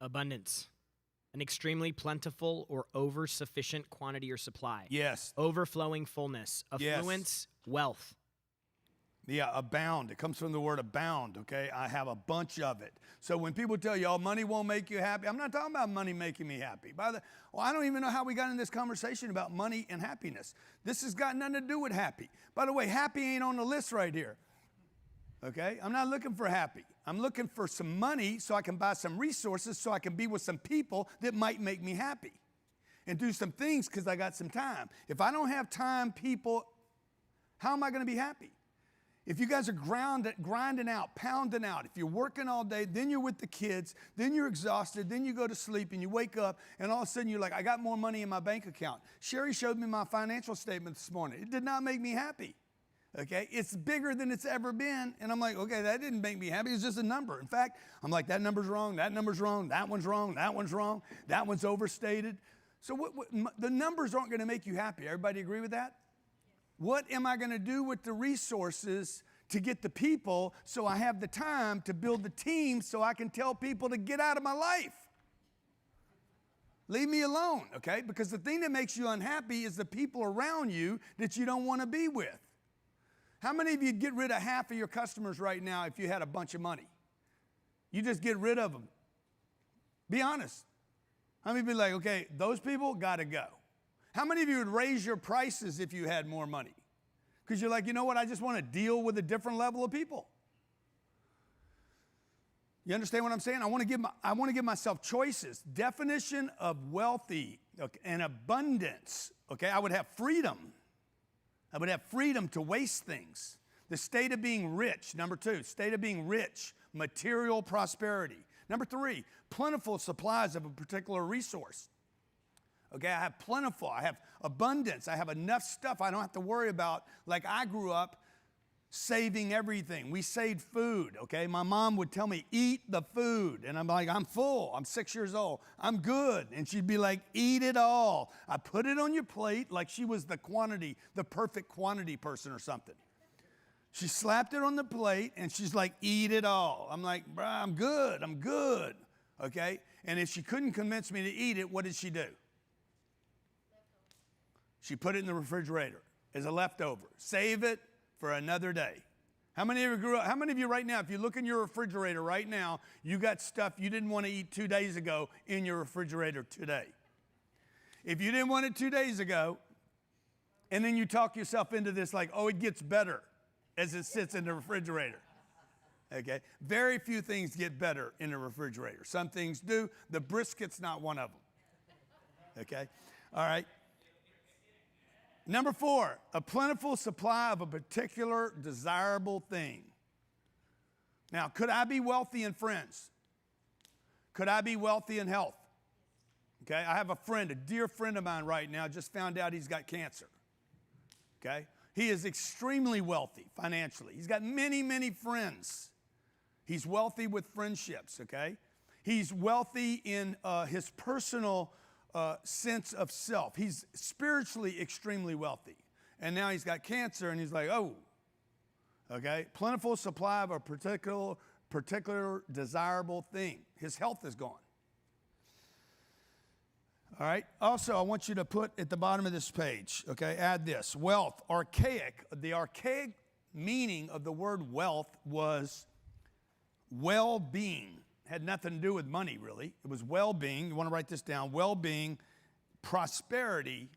Abundance. An extremely plentiful or over-sufficient quantity or supply. Yes. Overflowing fullness. Affluence, wealth. Yeah, abound. It comes from the word abound, okay? I have a bunch of it. So when people tell you, oh, money won't make you happy, I'm not talking about money making me happy. I don't even know how we got in this conversation about money and happiness. This has got nothing to do with happy. By the way, happy ain't on the list right here, okay? I'm not looking for happy. I'm looking for some money so I can buy some resources so I can be with some people that might make me happy and do some things because I got some time. If I don't have time, people, how am I going to be happy? If you guys are grinding out, pounding out, if you're working all day, then you're with the kids, then you're exhausted, then you go to sleep and you wake up and all of a sudden you're like, I got more money in my bank account. Sherry showed me my financial statement this morning. It did not make me happy. Okay, it's bigger than it's ever been. And I'm like, okay, that didn't make me happy. It's just a number. In fact, I'm like, that number's wrong, that number's wrong, that one's wrong, that one's wrong, that one's overstated. So the numbers aren't going to make you happy. Everybody agree with that? What am I going to do with the resources to get the people so I have the time to build the team so I can tell people to get out of my life? Leave me alone, okay? Because the thing that makes you unhappy is the people around you that you don't want to be with. How many of you would get rid of half of your customers right now if you had a bunch of money? You just get rid of them. Be honest. How many would be like, okay, those people got to go? How many of you would raise your prices if you had more money? Because you're like, you know what, I just want to deal with a different level of people. You understand what I'm saying? I want to give myself choices. Definition of wealthy, okay, and abundance. Okay, I would have freedom. I would have freedom to waste things. The state of being rich. Number two, state of being rich, material prosperity. Number three, plentiful supplies of a particular resource. Okay, I have plentiful, I have abundance, I have enough stuff I don't have to worry about. Like I grew up, saving everything. We saved food, okay? My mom would tell me, eat the food. And I'm like, I'm full. I'm 6 years old. I'm good. And she'd be like, eat it all. I put it on your plate like she was the perfect quantity person or something. She slapped it on the plate and she's like, eat it all. I'm like, bruh, I'm good, okay? And if she couldn't convince me to eat it, what did she do? She put it in the refrigerator as a leftover. Save it for another day. How many of you right now, if you look in your refrigerator right now, you got stuff you didn't want to eat 2 days ago in your refrigerator today? If you didn't want it 2 days ago, and then you talk yourself into this like, oh, it gets better as it sits in the refrigerator. Okay? Very few things get better in the refrigerator. Some things do. The brisket's not one of them. Okay? All right. Number 4, a plentiful supply of a particular desirable thing. Now, could I be wealthy in friends? Could I be wealthy in health? Okay, I have a friend, a dear friend of mine right now, just found out he's got cancer. Okay, he is extremely wealthy financially. He's got many, many friends. He's wealthy with friendships, okay? He's wealthy in his personal sense of self. He's spiritually extremely wealthy. And now he's got cancer and he's like, oh, okay? Plentiful supply of a particular desirable thing. His health is gone. All right? Also, I want you to put at the bottom of this page, okay, add this. Wealth, archaic. The archaic meaning of the word wealth was well-being. Had nothing to do with money, really. It was well-being. You want to write this down. Well-being, prosperity.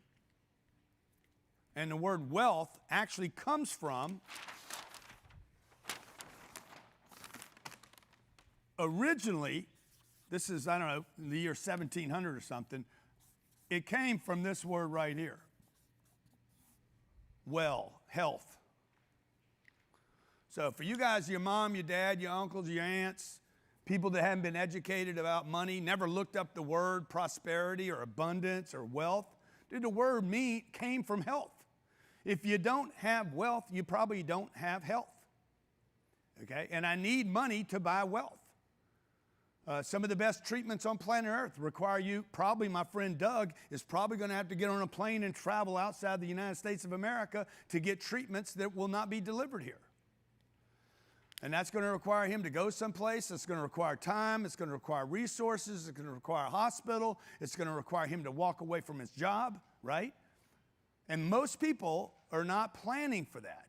And the word wealth actually comes from, originally, this is, I don't know, in the year 1700 or something, it came from this word right here. Well, health. So for you guys, your mom, your dad, your uncles, your aunts, people that haven't been educated about money, never looked up the word prosperity or abundance or wealth. Dude, the word came from health. If you don't have wealth, you probably don't have health. Okay? And I need money to buy wealth. Some of the best treatments on planet Earth require you, probably my friend Doug, is probably going to have to get on a plane and travel outside the United States of America to get treatments that will not be delivered here. And that's going to require him to go someplace. It's going to require time. It's going to require resources. It's going to require a hospital. It's going to require him to walk away from his job, right? And most people are not planning for that.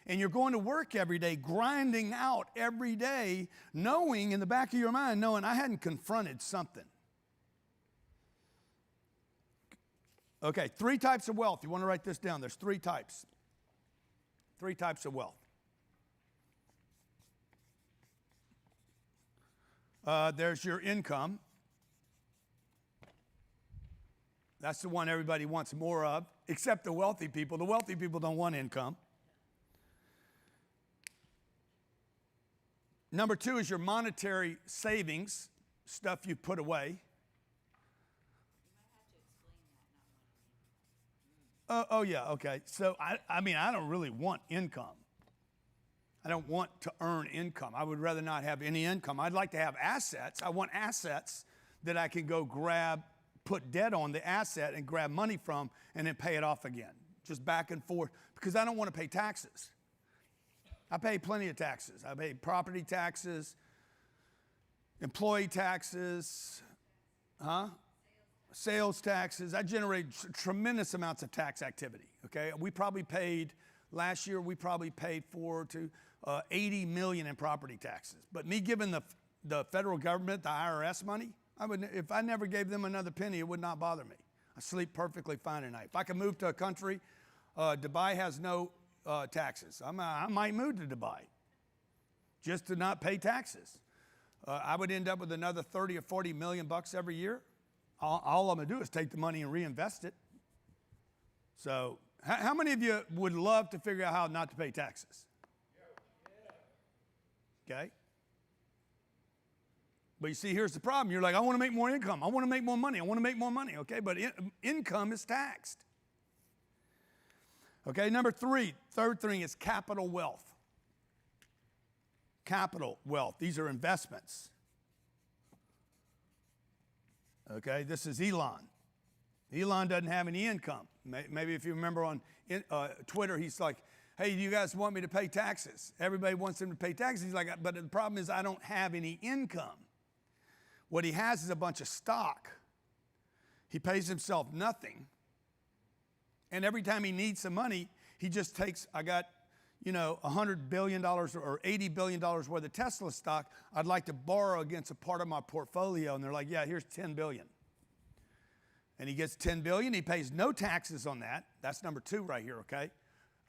And you're going to work every day, grinding out every day, knowing in the back of your mind, knowing I hadn't confronted something. Okay, 3 types of wealth. You want to write this down. There's 3 types. 3 types of wealth. There's your income. That's the one everybody wants more of, except the wealthy people. The wealthy people don't want income. Number 2 is your monetary savings, stuff you put away. Oh yeah, okay. So, I mean, I don't really want income. I don't want to earn income. I would rather not have any income. I'd like to have assets. I want assets that I can go grab, put debt on the asset and grab money from and then pay it off again. Just back and forth, because I don't want to pay taxes. I pay plenty of taxes. I pay property taxes, employee taxes, sales taxes. I generate tremendous amounts of tax activity, okay? Last year, we probably paid $80 million in property taxes. But me giving the federal government, the IRS money, if I never gave them another penny, it would not bother me. I sleep perfectly fine at night. If I could move to a country, Dubai has no taxes. I might move to Dubai just to not pay taxes. I would end up with another 30 or 40 million bucks every year. All I'm going to do is take the money and reinvest it. So how many of you would love to figure out how not to pay taxes? Okay? But you see, here's the problem. You're like, I want to make more income. I want to make more money. I want to make more money. Okay? But income is taxed. Okay, third thing is capital wealth. Capital wealth. These are investments. Okay, this is Elon. Elon doesn't have any income. Maybe if you remember on Twitter, he's like, hey, do you guys want me to pay taxes? Everybody wants him to pay taxes. He's like, but the problem is I don't have any income. What he has is a bunch of stock. He pays himself nothing. And every time he needs some money, he just takes, I got, $100 billion or $80 billion worth of Tesla stock. I'd like to borrow against a part of my portfolio. And they're like, yeah, here's $10 billion. And he gets $10 billion. He pays no taxes on that. That's number 2 right here, okay?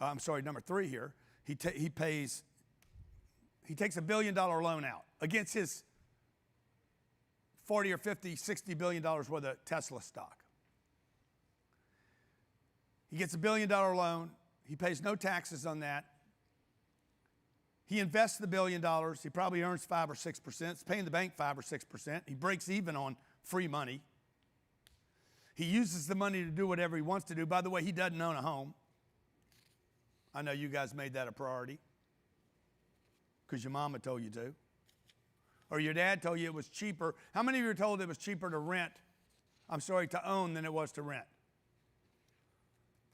Number 3 here. He takes $1 billion loan out against his 40 or 50, $60 billion worth of Tesla stock. He gets $1 billion loan. He pays no taxes on that. He invests the $1 billion. He probably earns 5 or 6%. It's paying the bank 5 or 6%. He breaks even on free money. He uses the money to do whatever he wants to do. By the way, he doesn't own a home. I know you guys made that a priority because your mama told you to. Or your dad told you it was cheaper. How many of you were told it was cheaper to own than it was to rent?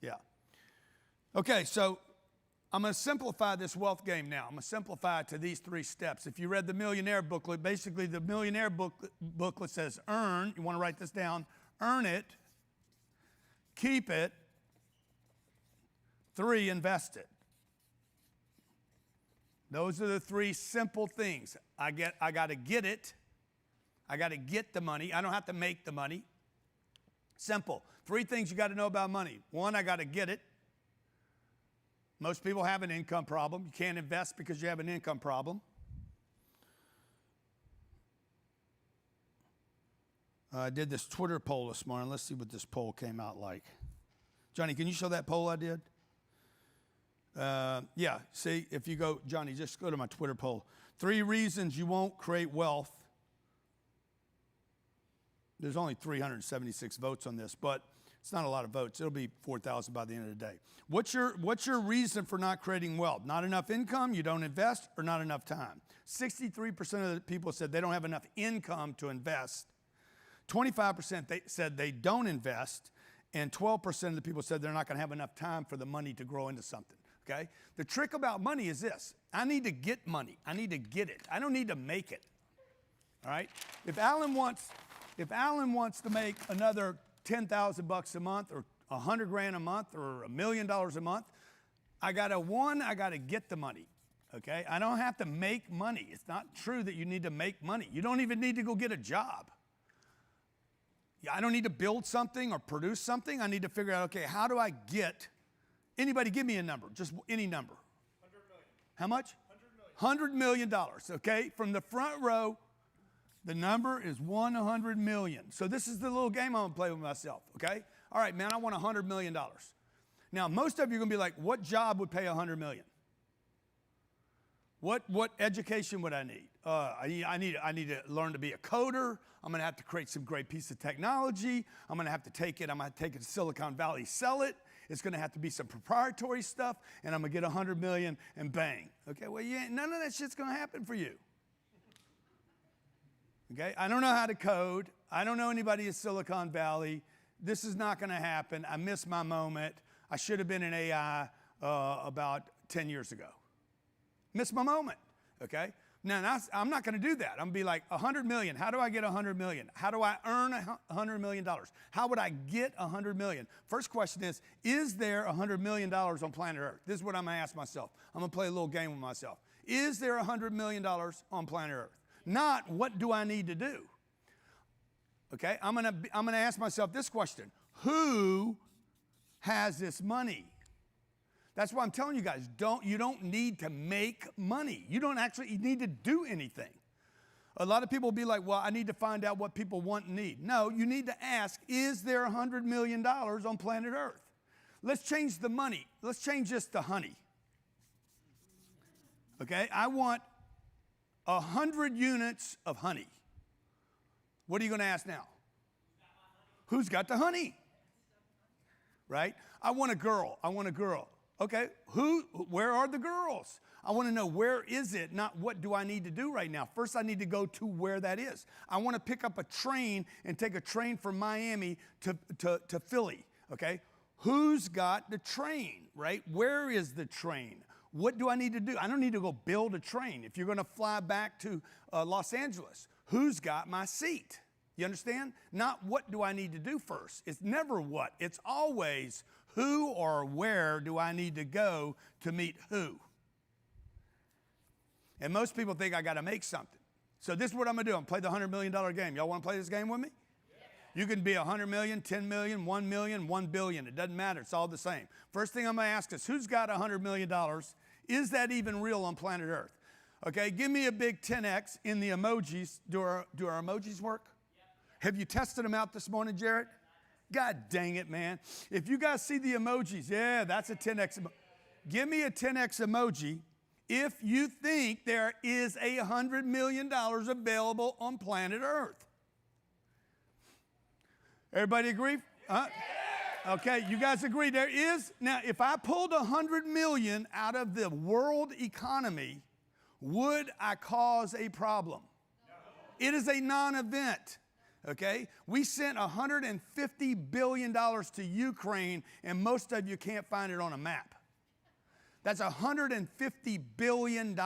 Yeah. Okay, so I'm going to simplify this wealth game now. I'm going to simplify it to these 3 steps. If you read the Millionaire booklet, basically the Millionaire booklet says earn. You want to write this down. Earn it. Keep it. 3, invest it. Those are the 3 simple things. I got to get it. I got to get the money. I don't have to make the money. Simple. 3 things you got to know about money. 1, I got to get it. Most people have an income problem. You can't invest because you have an income problem. I did this Twitter poll this morning. Let's see what this poll came out like. Johnny, can you show that poll I did? Yeah, see, if you go, Johnny, just go to my Twitter poll. 3 reasons you won't create wealth. There's only 376 votes on this, but it's not a lot of votes. It'll be 4,000 by the end of the day. What's your reason for not creating wealth? Not enough income, you don't invest, or not enough time? 63% of the people said they don't have enough income to invest. 25% said they don't invest, and 12% of the people said they're not going to have enough time for the money to grow into something. Okay? The trick about money is this. I need to get money. I need to get it. I don't need to make it. All right? If Alan wants to make another $10,000 a month or $100,000 a month or $1 million a month, I got to get the money. Okay? I don't have to make money. It's not true that you need to make money. You don't even need to go get a job. I don't need to build something or produce something. I need to figure out, okay, how do I get, anybody give me a number, just any number. 100 million. How much? 100 million. $100 million, okay? From the front row, the number is 100 million. So this is the little game I'm gonna play with myself, okay? All right, man, I want $100 million. Now, most of you are gonna be like, what job would pay $100 million? What education would I need? I need to learn to be a coder. I'm going to have to create some great piece of technology. I'm going to have to take it to Silicon Valley, sell it. It's going to have to be some proprietary stuff, and I'm going to get $100 million and bang. Okay, well, none of that shit's going to happen for you. Okay, I don't know how to code. I don't know anybody in Silicon Valley. This is not going to happen. I missed my moment. I should have been in AI about 10 years ago. Missed my moment, okay? Now, I'm not going to do that. I'm going to be like, $100 million. How do I get $100 million? How do I earn $100 million? How would I get $100 million? First question is there $100 million on planet Earth? This is what I'm going to ask myself. I'm going to play a little game with myself. Is there $100 million on planet Earth? Not, what do I need to do? Okay, I'm going to ask myself this question. Who has this money? That's why I'm telling you guys, you don't need to make money. You don't actually need to do anything. A lot of people will be like, well, I need to find out what people want and need. No, you need to ask, is there $100 million on planet Earth? Let's change the money. Let's change this to honey. Okay, I want 100 units of honey. What are you going to ask now? Who's got the honey? Right? I want a girl. Okay, where are the girls? I want to know where is it, not what do I need to do right now. First, I need to go to where that is. I want to pick up a train and take a train from Miami to Philly, okay? Who's got the train, right? Where is the train? What do I need to do? I don't need to go build a train. If you're going to fly back to Los Angeles, who's got my seat? You understand? Not what do I need to do first. It's never what. It's always who or where do I need to go to meet who. And most people think I got to make something. So this is what I'm going to do. I'm going to play the $100 million game. Y'all want to play this game with me? Yeah. You can be 100 million, 10 million, 1 million, 1 billion. It doesn't matter. It's all the same. First thing I'm going to ask is, who's got $100 million? Is that even real on planet Earth? Okay, give me a big 10X in the emojis. Do our emojis work? Yeah. Have you tested them out this morning, Jared? God dang it, man. If you guys see the emojis, yeah, that's a 10X. Give me a 10X emoji if you think there is $100 million available on planet Earth. Everybody agree? Okay, you guys agree there is? Now, if I pulled 100 million out of the world economy, would I cause a problem? No. It is a non-event. Okay? We sent $150 billion to Ukraine, and most of you can't find it on a map. That's $150 billion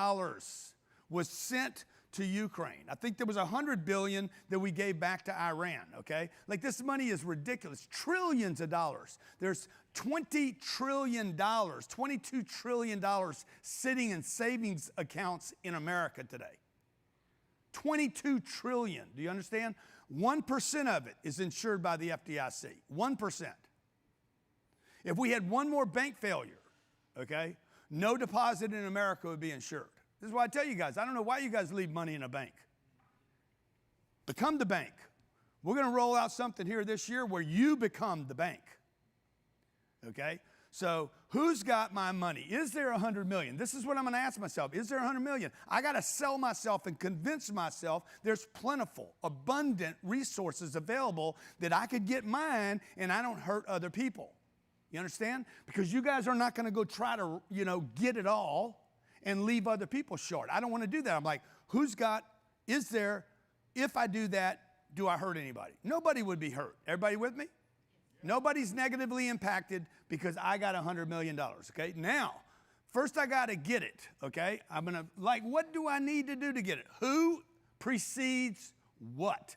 was sent to Ukraine. I think there was $100 billion that we gave back to Iran, okay? Like, this money is ridiculous. Trillions of dollars. There's $20 trillion, $22 trillion sitting in savings accounts in America today. 22 trillion. Do you understand? 1% of it is insured by the FDIC. 1%. If we had one more bank failure, okay, no deposit in America would be insured. This is why I tell you guys, I don't know why you guys leave money in a bank. Become the bank. We're going to roll out something here this year where you become the bank. Okay? So who's got my money? Is there 100 million? This is what I'm going to ask myself. Is there 100 million? I got to sell myself and convince myself there's plentiful, abundant resources available that I could get mine and I don't hurt other people. You understand? Because you guys are not going to go try to, get it all and leave other people short. I don't want to do that. I'm like, if I do that, do I hurt anybody? Nobody would be hurt. Everybody with me? Nobody's negatively impacted because I got $100 million, okay? Now, first I got to get it, okay? I'm going to, what do I need to do to get it? Who precedes what?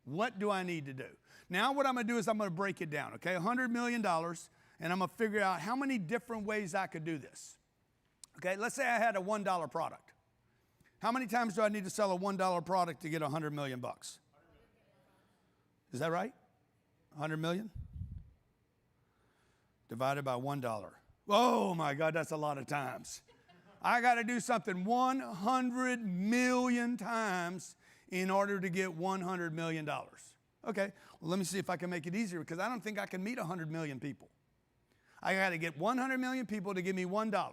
What do I need to do? Now what I'm going to do is I'm going to break it down, okay? $100 million, and I'm going to figure out how many different ways I could do this. Okay, let's say I had a $1 product. How many times do I need to sell a $1 product to get 100 million bucks? Is that right? 100 million? Divided by $1. Oh my God, that's a lot of times. I got to do something 100 million times in order to get $100 million. Okay, well, let me see if I can make it easier because I don't think I can meet 100 million people. I got to get 100 million people to give me $1.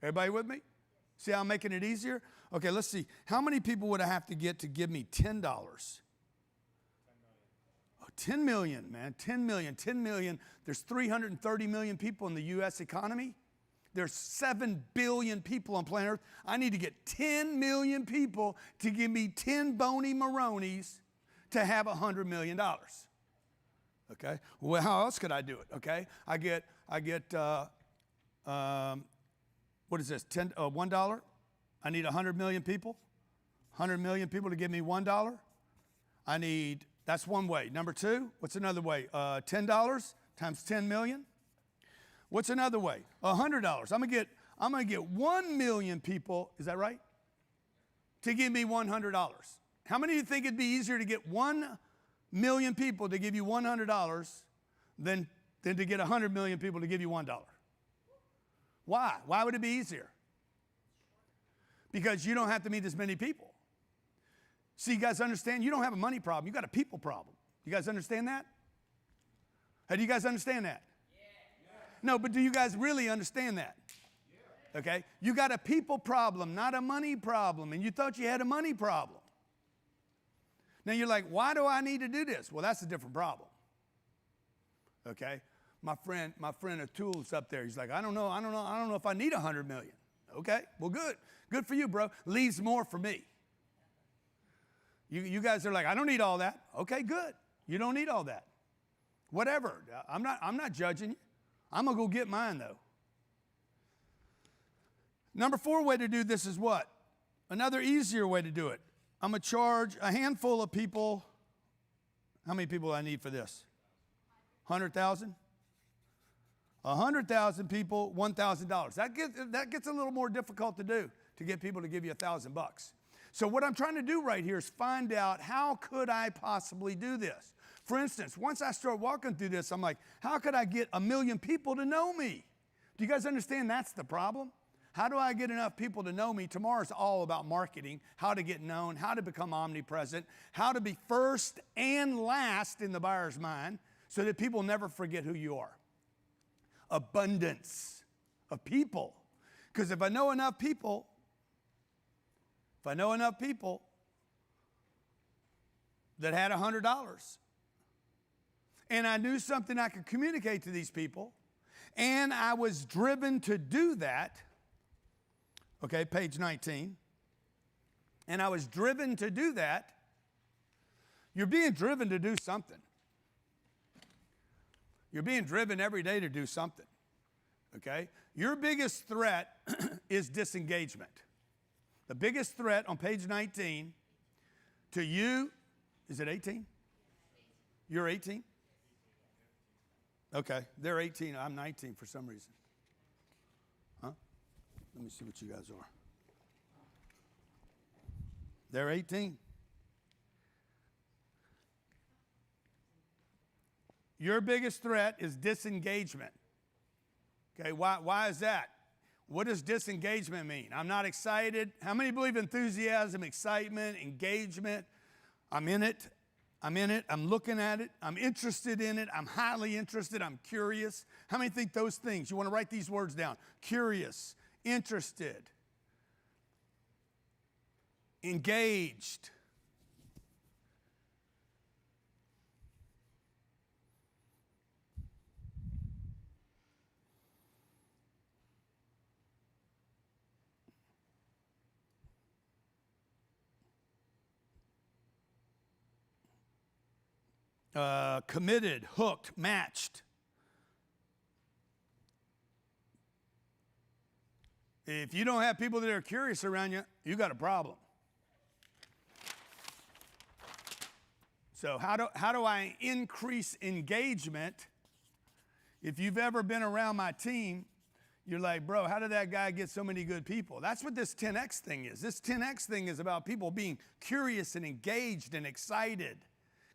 Everybody with me? See how I'm making it easier? Okay, let's see. How many people would I have to get to give me $10? 10 million, man. 10 million. 10 million. There's 330 million people in the U.S. economy. There's 7 billion people on planet Earth. I need to get 10 million people to give me 10 bony Maronis to have $100 million. Okay? Well, how else could I do it? Okay? I get what is this, $1? I need 100 million people. 100 million people to give me $1. That's one way. Number two, what's another way? $10 times 10 million. What's another way? $100. I'm gonna get 1 million people, is that right? To give me $100. How many of you think it'd be easier to get 1 million people to give you $100 than to get 100 million people to give you $1? Why? Why would it be easier? Because you don't have to meet as many people. See, you guys understand? You don't have a money problem. You got a people problem. You guys understand that? How do you guys understand that? Yeah. No, but do you guys really understand that? Yeah. Okay? You got a people problem, not a money problem, and you thought you had a money problem. Now you're like, why do I need to do this? Well, that's a different problem. Okay? My friend Atul's up there. He's like, I don't know if I need 100 million. Okay, well, good for you, bro. Leaves more for me. You guys are like, I don't need all that. Okay, good. You don't need all that. Whatever. I'm not judging you. I'm gonna go get mine though. Number 4 way to do this is what? Another easier way to do it. I'm gonna charge a handful of people. How many people I need for this? 100,000? 100,000 people, $1,000. That gets a little more difficult to do, to get people to give you $1,000. So what I'm trying to do right here is find out, how could I possibly do this? For instance, once I start walking through this, I'm like, how could I get 1 million people to know me? Do you guys understand that's the problem? How do I get enough people to know me? Tomorrow's all about marketing, how to get known, how to become omnipresent, how to be first and last in the buyer's mind so that people never forget who you are. Abundance of people. Because if I know enough people that had $100 and I knew something I could communicate to these people and I was driven to do that, okay, page 19, and I was driven to do that, you're being driven to do something. You're being driven every day to do something, okay? Your biggest threat is disengagement. The biggest threat on page 19 to you, is it 18? You're 18? Okay, they're 18. I'm 19 for some reason. Huh? Let me see what you guys are. They're 18. Your biggest threat is disengagement. Okay, why is that? What does disengagement mean? I'm not excited. How many believe enthusiasm, excitement, engagement? I'm in it. I'm looking at it. I'm interested in it. I'm highly interested. I'm curious. How many think those things? You want to write these words down. Curious, interested, engaged. Committed, hooked, matched. If you don't have people that are curious around you, you got a problem. So how do I increase engagement? If you've ever been around my team, you're like, bro, how did that guy get so many good people? That's what this 10X thing is. This 10X thing is about people being curious and engaged and excited,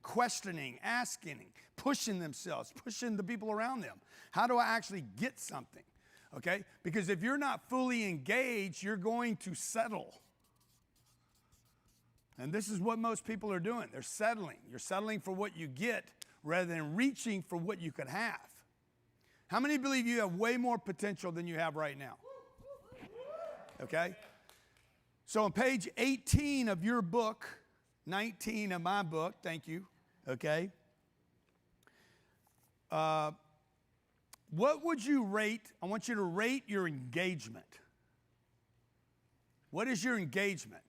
questioning, asking, pushing themselves, pushing the people around them. How do I actually get something? Okay? Because if you're not fully engaged, you're going to settle. And this is what most people are doing. They're settling. You're settling for what you get rather than reaching for what you could have. How many believe you have way more potential than you have right now? Okay? So on page 18 of your book, 19 of my book, thank you, okay? What would you rate? I want you to rate your engagement. What is your engagement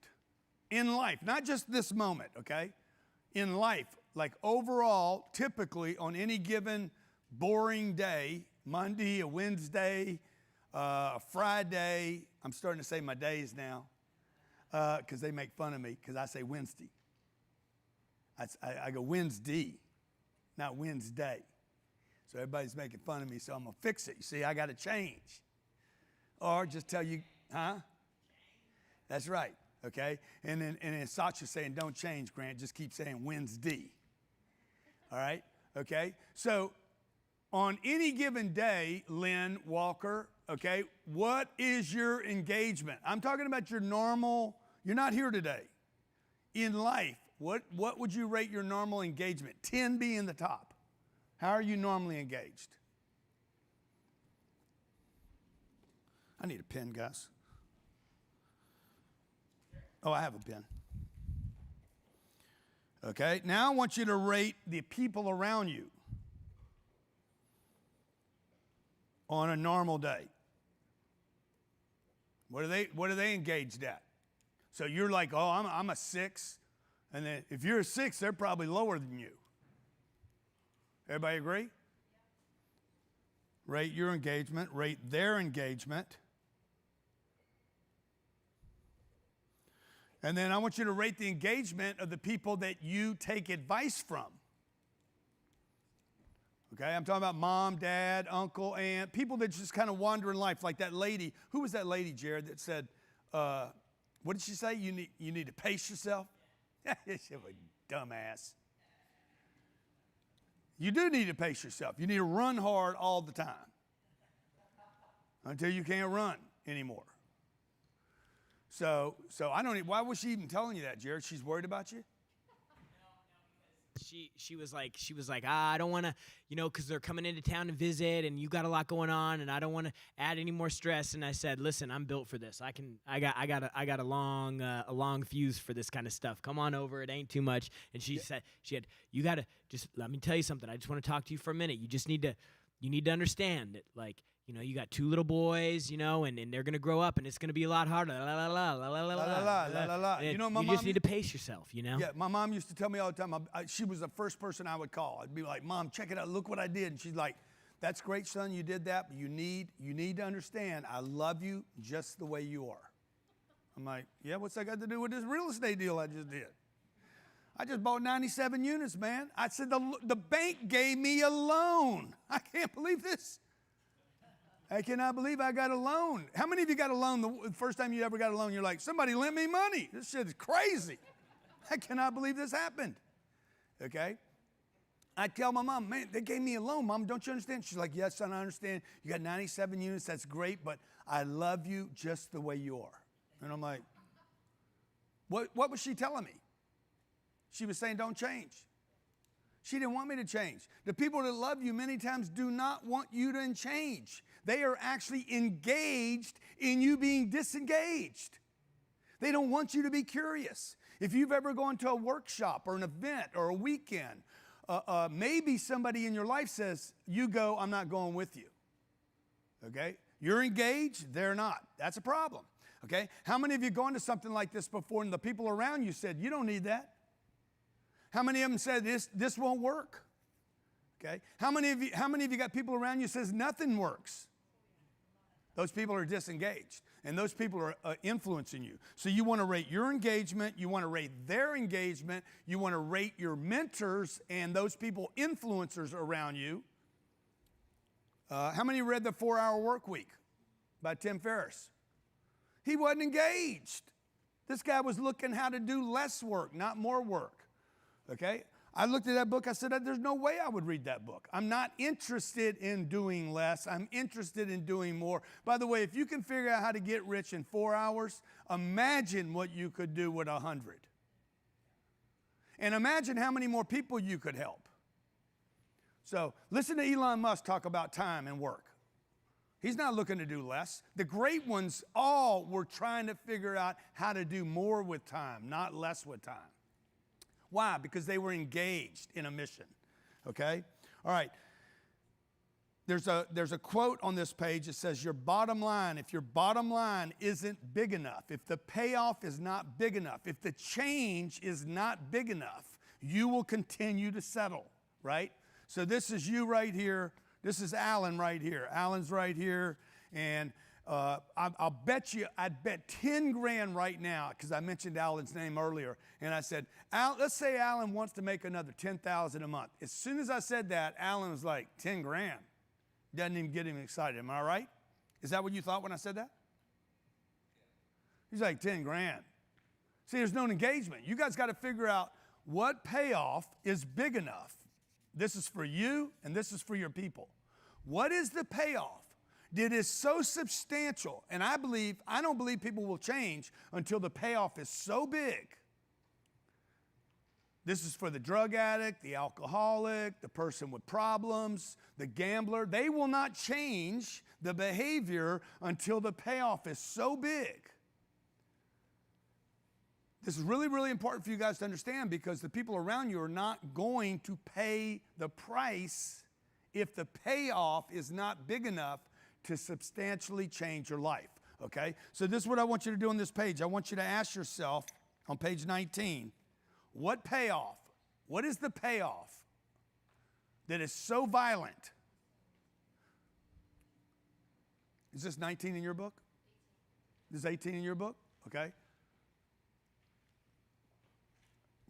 in life? Not just this moment, okay? In life, like overall, typically on any given boring day, Monday, a Wednesday, a Friday. I'm starting to say my days now because they make fun of me because I say Wednesday. I go Wednesday, not Wednesday. So everybody's making fun of me, so I'm going to fix it. You see, I got to change. Or just tell you, huh? That's right, okay? And then Sacha's saying, don't change, Grant. Just keep saying Wednesday. All right? Okay? So on any given day, Lynn Walker, okay, what is your engagement? I'm talking about your normal, you're not here today. In life, what would you rate your normal engagement? 10 being the top. How are you normally engaged? I need a pen, guys. Oh, I have a pen. Okay, now I want you to rate the people around you. on a normal day? What are they engaged at? So you're like, oh, I'm a 6. And then if you're a 6, they're probably lower than you. Everybody agree? Rate your engagement, rate their engagement. And then I want you to rate the engagement of the people that you take advice from. Okay, I'm talking about mom, dad, uncle, aunt, people that just kind of wander in life, like that lady. Who was that lady, Jared, that said, what did she say? You need to pace yourself? She was a dumbass. You do need to pace yourself. You need to run hard all the time until you can't run anymore. So I don't. Why was she even telling you that, Jared? She's worried about you? She was like, I don't want to, because they're coming into town to visit, and you got a lot going on, and I don't want to add any more stress. And I said, listen, I'm built for this. I got a long fuse for this kind of stuff. Come on over. It ain't too much. And she said, you got to just let me tell you something. I just want to talk to you for a minute. You need to understand that, like, you got 2 little boys, and they're going to grow up, and it's going to be a lot harder. La, la, la, la, la, la, la, la, la, la. You know, you just need to pace yourself, Yeah, my mom used to tell me all the time. She was the first person I would call. I'd be like, Mom, check it out. Look what I did. And she's like, that's great, son. You did that, but you need to understand, I love you just the way you are. I'm like, yeah, what's that got to do with this real estate deal I just did? I just bought 97 units, man. I said, the bank gave me a loan. I can't believe this. I cannot believe I got a loan. How many of you got a loan the first time you ever got a loan? You're like, somebody lent me money. This shit is crazy. I cannot believe this happened. Okay? I tell my mom, man, they gave me a loan. Mom, don't you understand? She's like, yes, son, I understand. You got 97 units. That's great, but I love you just the way you are. And I'm like, what was she telling me? She was saying, don't change. She didn't want me to change. The people that love you many times do not want you to change. They are actually engaged in you being disengaged. They don't want you to be curious. If you've ever gone to a workshop or an event or a weekend, maybe somebody in your life says, you go, I'm not going with you. Okay? You're engaged, they're not. That's a problem. Okay? How many of you gone to something like this before and the people around you said, you don't need that? How many of them said this won't work? Okay? How many of you got people around you says nothing works? Those people are disengaged, and those people are influencing you. So you want to rate your engagement, you want to rate their engagement, you want to rate your mentors and those people influencers around you. How many read The 4-Hour Work Week by Tim Ferriss? He wasn't engaged. This guy was looking how to do less work, not more work. Okay? I looked at that book. I said, there's no way I would read that book. I'm not interested in doing less. I'm interested in doing more. By the way, if you can figure out how to get rich in 4 hours, imagine what you could do with 100. And imagine how many more people you could help. So listen to Elon Musk talk about time and work. He's not looking to do less. The great ones all were trying to figure out how to do more with time, not less with time. Why? Because they were engaged in a mission. Okay? All right. There's a quote on this page that says, your bottom line, if your bottom line isn't big enough, if the payoff is not big enough, if the change is not big enough, you will continue to settle, right? So this is you right here. This is Alan right here. Alan's right here. And I'll bet you, I'd bet 10 grand right now, because I mentioned Alan's name earlier, and I said, let's say Alan wants to make another $10,000 a month. As soon as I said that, Alan was like, 10 grand. Doesn't even get him excited. Am I right? Is that what you thought when I said that? He's like, 10 grand. See, there's no engagement. You guys got to figure out what payoff is big enough. This is for you, and this is for your people. What is the payoff that is so substantial? And I don't believe people will change until the payoff is so big. This is for the drug addict, the alcoholic, the person with problems, the gambler. They will not change the behavior until the payoff is so big. This is really, really important for you guys to understand, because the people around you are not going to pay the price if the payoff is not big enough to substantially change your life, okay? So this is what I want you to do on this page. I want you to ask yourself on page 19, what is the payoff that is so violent? Is this 19 in your book? This is 18 in your book? Okay.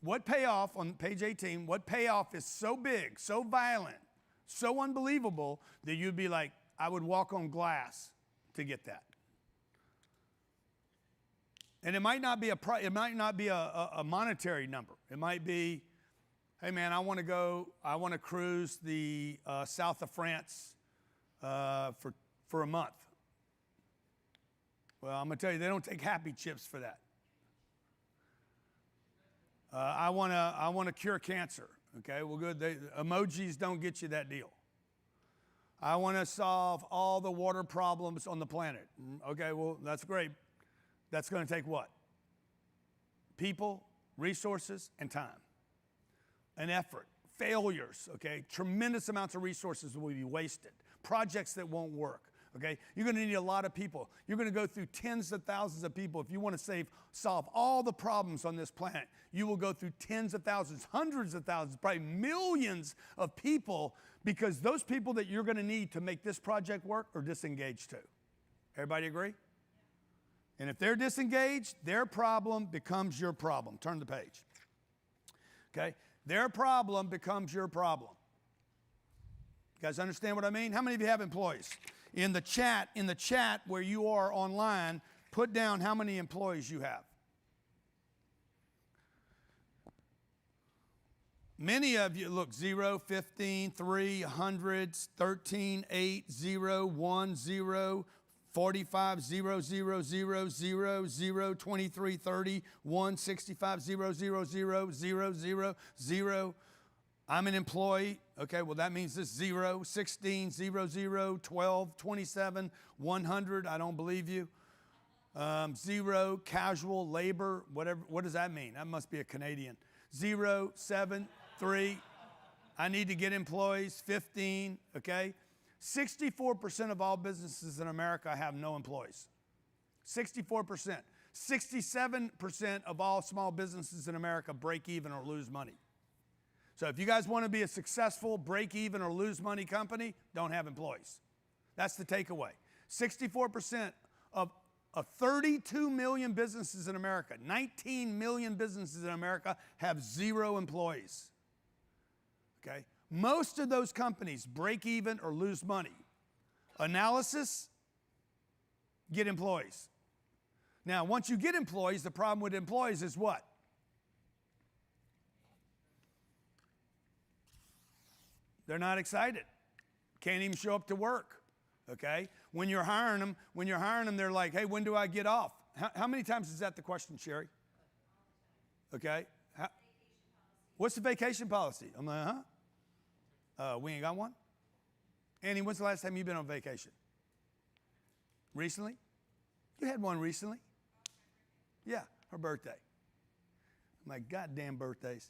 What payoff, on page 18, what payoff is so big, so violent, so unbelievable that you'd be like, I would walk on glass to get that? And it might not be a monetary number. It might be, hey man, I want to cruise the south of France for a month. Well, I'm going to tell you, they don't take happy chips for that. I want to cure cancer. Okay, well, good. Emojis don't get you that deal. I want to solve all the water problems on the planet. Okay, well, that's great. That's going to take what? People, resources, and time. An effort. Failures, okay? Tremendous amounts of resources will be wasted. Projects that won't work. Okay, you're going to need a lot of people. You're going to go through tens of thousands of people. If you want to solve all the problems on this planet, you will go through tens of thousands, hundreds of thousands, probably millions of people, because those people that you're going to need to make this project work are disengaged too. Everybody agree? And if they're disengaged, their problem becomes your problem. Turn the page. Okay, their problem becomes your problem. You guys understand what I mean? How many of you have employees? In the chat where you are online, put down how many employees you have. Many of you, look, 0, 15, 3, 100, 13, 8, 0, 1, 0, 45, 0, 0, 0, 0, 0, 23, 30, 1, 65, 0, 0, 0, 0, 0, 0. I'm an employee. Okay, well, that means this 0, 16, 0, 0, 12, 27, 100. I don't believe you. 0, casual, labor, whatever. What does that mean? That must be a Canadian. 0, 7, 3. I need to get employees. 15, okay? 64% of all businesses in America have no employees. 64%. 67% of all small businesses in America break even or lose money. So if you guys want to be a successful break even or lose money company, don't have employees. That's the takeaway. 64% of 32 million businesses in America, 19 million businesses in America have 0 employees. Okay? Most of those companies break even or lose money. Analysis, get employees. Now, once you get employees, the problem with employees is what? They're not excited. Can't even show up to work. Okay? When you're hiring them, they're like, hey, when do I get off? How many times is that the question, Sherry? Okay? What's the vacation policy? I'm like, we ain't got one? Annie, when's the last time you've been on vacation? Recently? You had one recently? Yeah, her birthday. My goddamn birthdays.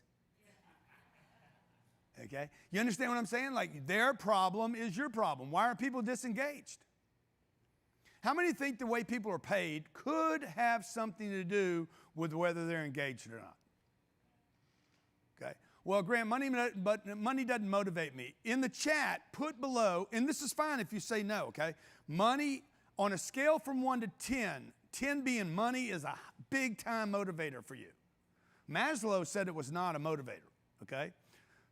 Okay? You understand what I'm saying? Like, their problem is your problem. Why are people disengaged? How many think the way people are paid could have something to do with whether they're engaged or not? Okay? Well, Grant, money doesn't motivate me. In the chat, put below, and this is fine if you say no, okay? Money, on a scale from 1 to 10, 10 being money is a big-time motivator for you. Maslow said it was not a motivator, okay?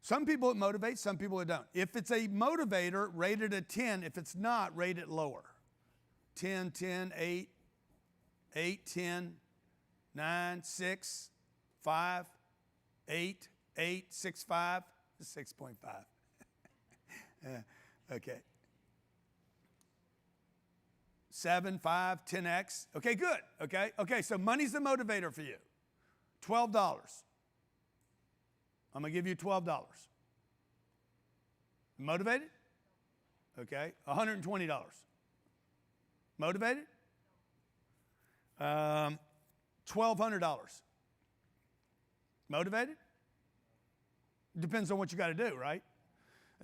Some people it motivates, some people it don't. If it's a motivator, rate it a 10. If it's not, rate it lower. 10, 10, 8, 8, 10, 9, 6, 5, 8, 8, 6, 5, 6.5. Okay. 7, 5, 10x. Okay, good. Okay, so money's the motivator for you. $12. I'm going to give you $12. Motivated? Okay. $120. Motivated? $1,200. Motivated? Depends on what you got to do, right?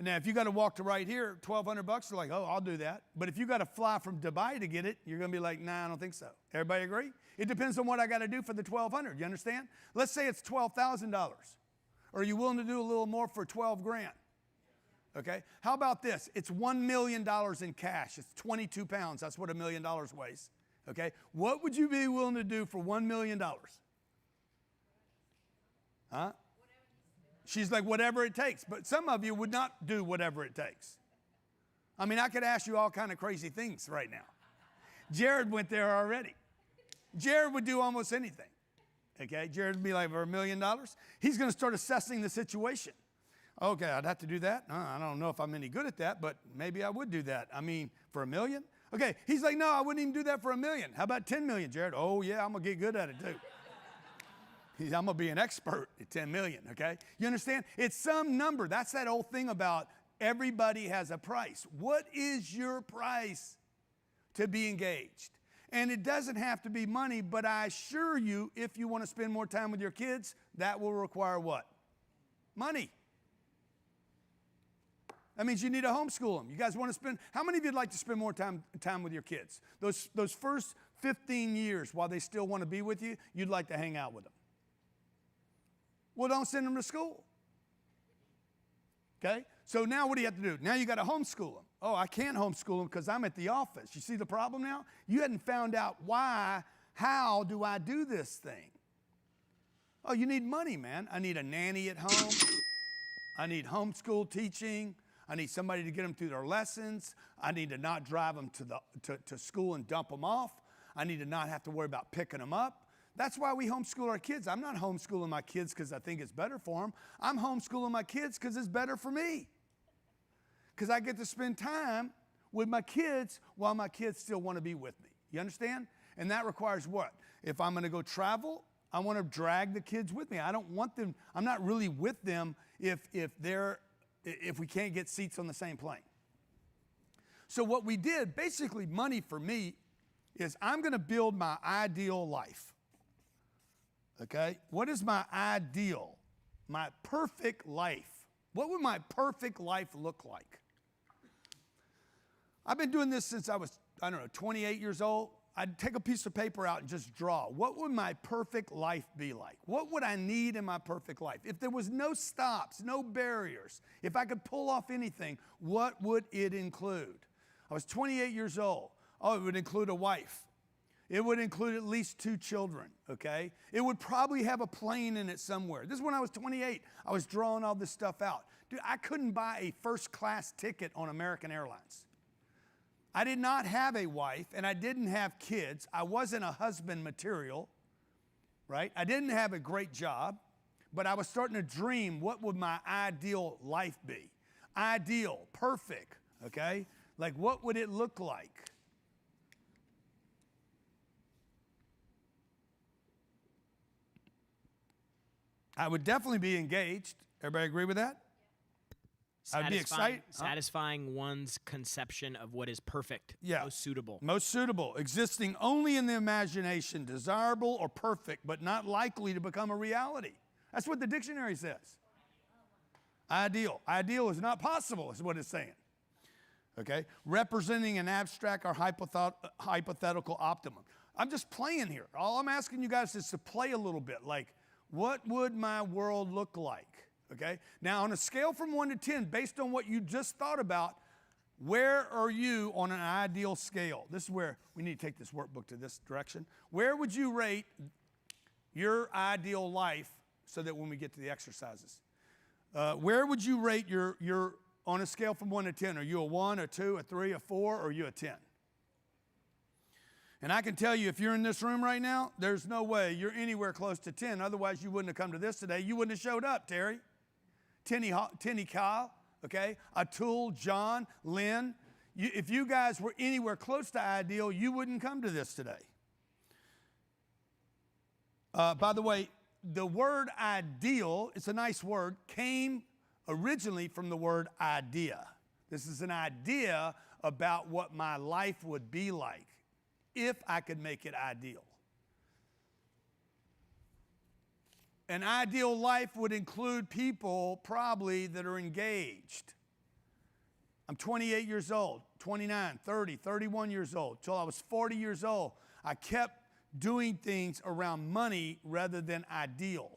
Now, if you got to walk to right here, $1,200, they're like, oh, I'll do that. But if you got to fly from Dubai to get it, you're going to be like, nah, I don't think so. Everybody agree? It depends on what I got to do for the $1,200. You understand? Let's say it's $12,000. Are you willing to do a little more for 12 grand? Okay. How about this? It's $1 million in cash. It's 22 pounds. That's what $1 million weighs. Okay. What would you be willing to do for $1 million? Huh? She's like, whatever it takes. But some of you would not do whatever it takes. I mean, I could ask you all kind of crazy things right now. Jared went there already. Jared would do almost anything. Okay, Jared would be like, for $1 million, he's going to start assessing the situation. Okay, I'd have to do that. I don't know if I'm any good at that, but maybe I would do that. I mean, for $1 million? Okay, he's like, no, I wouldn't even do that for $1 million. How about 10 million, Jared? Oh, yeah, I'm going to get good at it, too. I'm going to be an expert at 10 million, okay? You understand? It's some number. That's that old thing about everybody has a price. What is your price to be engaged? And it doesn't have to be money, but I assure you, if you want to spend more time with your kids, that will require what? Money. That means you need to homeschool them. You guys want to spend, how many of you'd like to spend more time with your kids? Those first 15 years while they still want to be with you, you'd like to hang out with them. Well, don't send them to school. Okay? So now what do you have to do? Now you got to homeschool them. Oh, I can't homeschool them because I'm at the office. You see the problem now? You hadn't found out why, how do I do this thing? Oh, you need money, man. I need a nanny at home. I need homeschool teaching. I need somebody to get them through their lessons. I need to not drive them to school and dump them off. I need to not have to worry about picking them up. That's why we homeschool our kids. I'm not homeschooling my kids because I think it's better for them. I'm homeschooling my kids because it's better for me. Because I get to spend time with my kids while my kids still want to be with me. You understand? And that requires what? If I'm going to go travel, I want to drag the kids with me. I don't want them, I'm not really with them if we can't get seats on the same plane. So what we did, basically money for me, is I'm going to build my ideal life. Okay? What is my ideal, my perfect life? What would my perfect life look like? I've been doing this since I was, 28 years old. I'd take a piece of paper out and just draw. What would my perfect life be like? What would I need in my perfect life? If there was no stops, no barriers, if I could pull off anything, what would it include? I was 28 years old. Oh, it would include a wife. It would include at least 2 children, okay? It would probably have a plane in it somewhere. This is when I was 28. I was drawing all this stuff out. Dude, I couldn't buy a first-class ticket on American Airlines. I did not have a wife, and I didn't have kids. I wasn't a husband material, right? I didn't have a great job, but I was starting to dream, what would my ideal life be? Ideal, perfect, okay? Like, what would it look like? I would definitely be engaged. Everybody agree with that? I'd be excited. Satisfying one's conception of what is perfect, yeah. most suitable. Most suitable, existing only in the imagination, desirable or perfect, but not likely to become a reality. That's what the dictionary says. Ideal. Ideal is not possible, is what it's saying. Okay? Representing an abstract or hypothetical optimum. I'm just playing here. All I'm asking you guys is to play a little bit. Like, what would my world look like? Okay? Now, on a scale from 1 to 10, based on what you just thought about, where are you on an ideal scale? This is where we need to take this workbook to this direction. Where would you rate your ideal life so that when we get to the exercises? Where would you rate your on a scale from 1 to 10? Are you a 1, a 2, a 3, a 4, or are you a 10? And I can tell you, if you're in this room right now, there's no way you're anywhere close to 10. Otherwise, you wouldn't have come to this today. You wouldn't have showed up, Terry. Tenny Kyle, okay? Atul, John, Lynn. If you guys were anywhere close to ideal, you wouldn't come to this today. By the way, the word ideal, it's a nice word, came originally from the word idea. This is an idea about what my life would be like if I could make it ideal. An ideal life would include people probably that are engaged. I'm 28 years old, 29, 30, 31 years old. Till I was 40 years old, I kept doing things around money rather than ideal.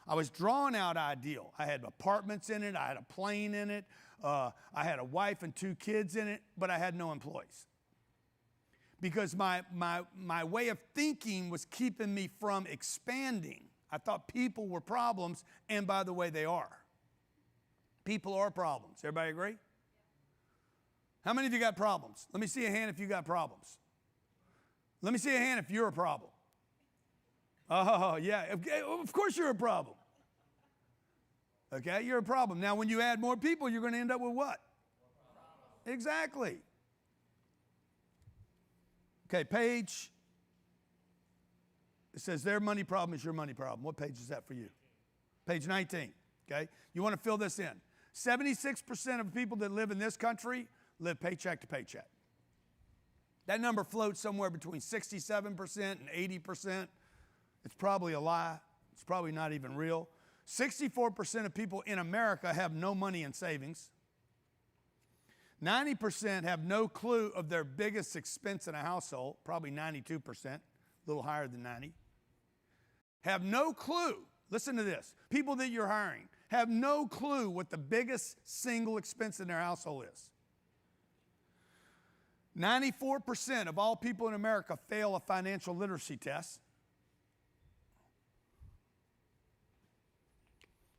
I was drawing out ideal. I had apartments in it. I had a plane in it. I had a wife and 2 kids in it, but I had no employees. Because my way of thinking was keeping me from expanding. I thought people were problems, and by the way, they are. People are problems. Everybody agree? How many of you got problems? Let me see a hand if you got problems. Let me see a hand if you're a problem. Oh, yeah. Of course you're a problem. Okay, you're a problem. Now, when you add more people, you're going to end up with what? Exactly. Okay, page. It says their money problem is your money problem. What page is that for you? Page 19. Okay, you want to fill this in. 76% of people that live in this country live paycheck to paycheck. That number floats somewhere between 67% and 80%. It's probably a lie. It's probably not even real. 64% of people in America have no money in savings. 90% have no clue of their biggest expense in a household, probably 92%, a little higher than 90. Have no clue. Listen to this. People that you're hiring have no clue what the biggest single expense in their household is. 94% of all people in America fail a financial literacy test.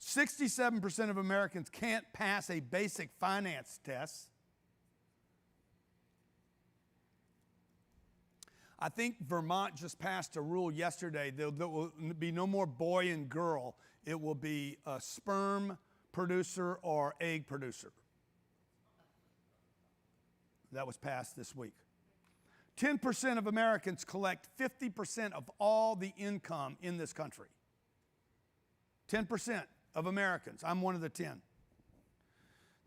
67% of Americans can't pass a basic finance test. I think Vermont just passed a rule yesterday. There will be no more boy and girl. It will be a sperm producer or egg producer. That was passed this week. 10% of Americans collect 50% of all the income in this country. 10% of Americans. I'm one of the 10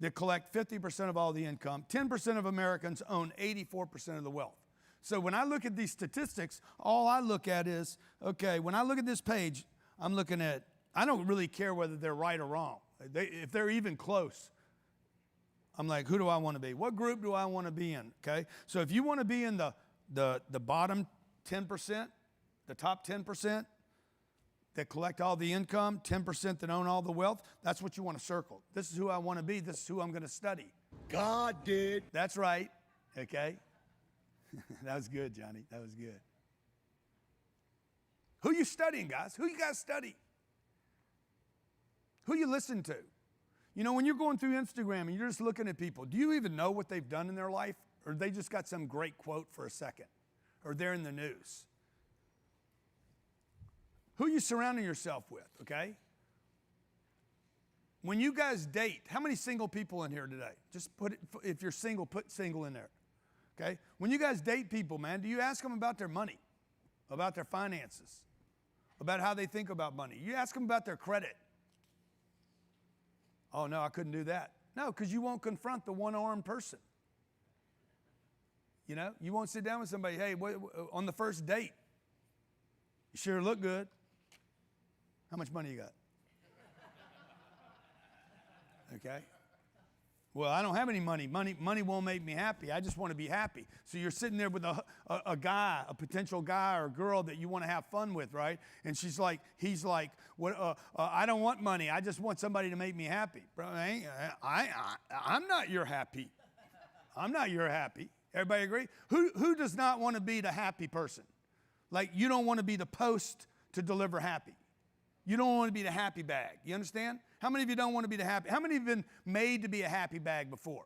that collect 50% of all the income. 10% of Americans own 84% of the wealth. So when I look at these statistics, all I look at is, okay, when I look at this page, I'm looking at, I don't really care whether they're right or wrong. If they're even close, I'm like, who do I want to be? What group do I want to be in? Okay? So if you want to be in the bottom 10%, the top 10% that collect all the income, 10% that own all the wealth, that's what you want to circle. This is who I want to be. This is who I'm going to study. God did. That's right. Okay? That was good, Johnny. That was good. Who you studying, guys? Who you guys study? Who you listen to? You know, when you're going through Instagram and you're just looking at people, do you even know what they've done in their life? Or they just got some great quote for a second? Or they're in the news? Who are you surrounding yourself with, okay? When you guys date, how many single people in here today? Just put it, if you're single, put single in there, okay? When you guys date people, man, do you ask them about their money, about their finances, about how they think about money? You ask them about their credit. Oh, no, I couldn't do that. No, because you won't confront the one-armed person. You know, you won't sit down with somebody, hey, on the first date, you sure look good. How much money you got? Okay. Well, I don't have any money. Money won't make me happy. I just want to be happy. So you're sitting there with a guy, a potential guy or girl that you want to have fun with, right? And he's like, I don't want money. I just want somebody to make me happy. Bro, I'm not your happy. I'm not your happy. Everybody agree? Who does not want to be the happy person? Like, you don't want to be the post to deliver happy. You don't want to be the happy bag. You understand? How many of you don't want to be the happy? How many have been made to be a happy bag before?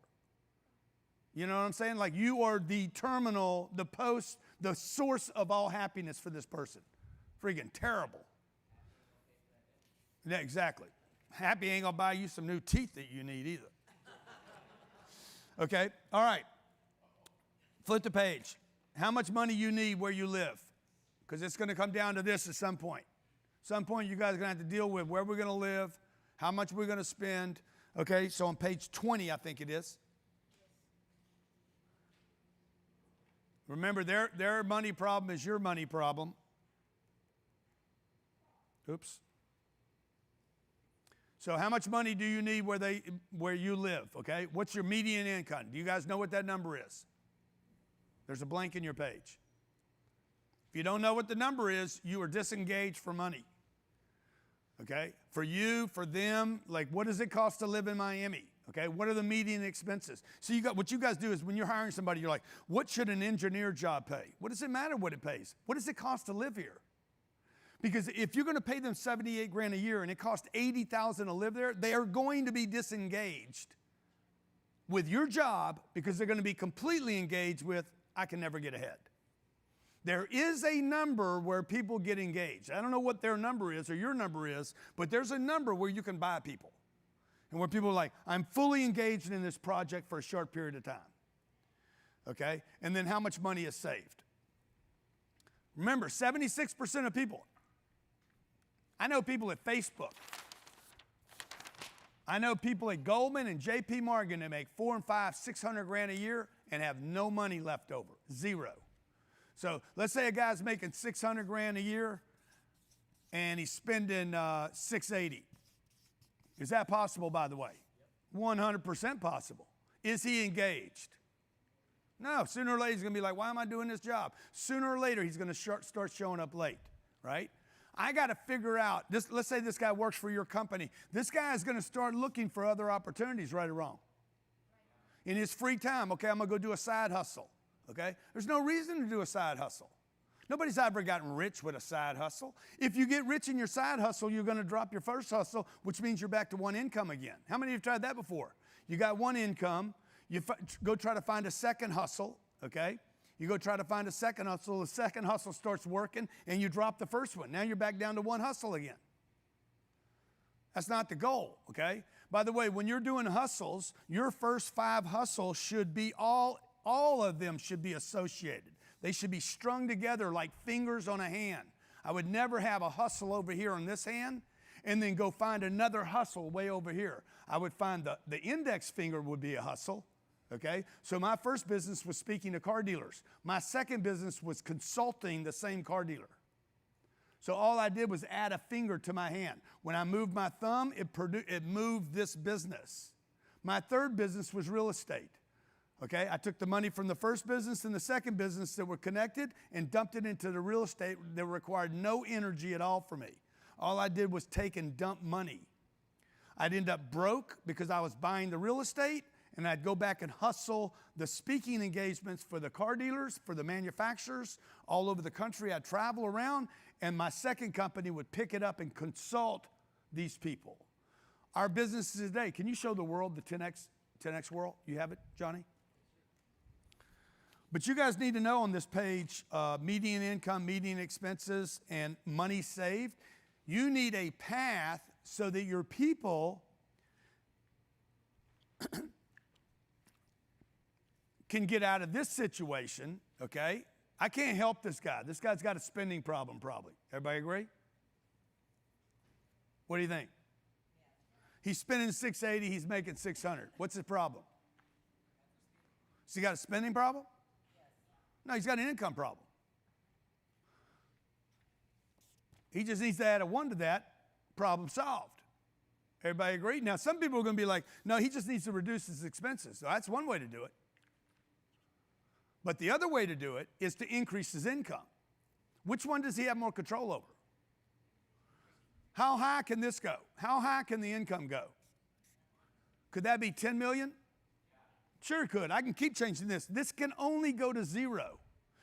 You know what I'm saying? Like, you are the terminal, the post, the source of all happiness for this person. Freaking terrible. Yeah, exactly. Happy ain't going to buy you some new teeth that you need either. Okay? All right. Flip the page. How much money you need where you live? Because it's going to come down to this at some point. Some point you guys are going to have to deal with where we're going to live, how much we're going to spend. Okay, so on page 20, I think it is. Remember, their money problem is your money problem. Oops. So how much money do you need where you live, okay? What's your median income? Do you guys know what that number is? There's a blank in your page. If you don't know what the number is, you are disengaged for money, okay? For you, for them, like what does it cost to live in Miami? Okay, what are the median expenses? So what you guys do is when you're hiring somebody, you're like, what should an engineer job pay? What does it matter what it pays? What does it cost to live here? Because if you're going to pay them $78,000 a year and it costs $80,000 to live there, they are going to be disengaged with your job because they're going to be completely engaged with, I can never get ahead. There is a number where people get engaged. I don't know what their number is or your number is, but there's a number where you can buy people. And where people are like, I'm fully engaged in this project for a short period of time. Okay? And then how much money is saved? Remember, 76% of people. I know people at Facebook. I know people at Goldman and JP Morgan that make $400,000 and $500,000, $600,000 a year and have no money left over. Zero. So let's say a guy's making $600,000 a year and he's spending $680,000. Is that possible, by the way? 100% possible. Is he engaged? No. Sooner or later, he's going to be like, why am I doing this job? Sooner or later, he's going to start showing up late, right? I got to figure out, let's say this guy works for your company. This guy is going to start looking for other opportunities, right or wrong. In his free time, okay, I'm going to go do a side hustle, okay? There's no reason to do a side hustle. Nobody's ever gotten rich with a side hustle. If you get rich in your side hustle, you're going to drop your first hustle, which means you're back to one income again. How many of you have tried that before? You got one income, you go try to find a second hustle, okay? You go try to find a second hustle, the second hustle starts working, and you drop the first one. Now you're back down to one hustle again. That's not the goal, okay? By the way, when you're doing hustles, your first 5 hustles should be all of them should be associated. They should be strung together like fingers on a hand. I would never have a hustle over here on this hand and then go find another hustle way over here. I would find the index finger would be a hustle, okay? So my first business was speaking to car dealers. My second business was consulting the same car dealer. So all I did was add a finger to my hand. When I moved my thumb, it moved this business. My third business was real estate. Okay, I took the money from the first business and the second business that were connected and dumped it into the real estate that required no energy at all for me. All I did was take and dump money. I'd end up broke because I was buying the real estate, and I'd go back and hustle the speaking engagements for the car dealers, for the manufacturers all over the country. I'd travel around, and my second company would pick it up and consult these people. Our businesses today, can you show the world the 10X world? You have it, Johnny? But you guys need to know on this page, median income, median expenses, and money saved. You need a path so that your people can get out of this situation, okay? I can't help this guy. This guy's got a spending problem probably. Everybody agree? What do you think? He's spending $680, he's making $600. What's his problem? Has he got a spending problem? No, he's got an income problem. He just needs to add a 1 to that, problem solved. Everybody agree? Now, some people are going to be like, no, he just needs to reduce his expenses. So that's one way to do it. But the other way to do it is to increase his income. Which one does he have more control over? How high can this go? How high can the income go? Could that be 10 million? Sure it could. I can keep changing this. This can only go to 0.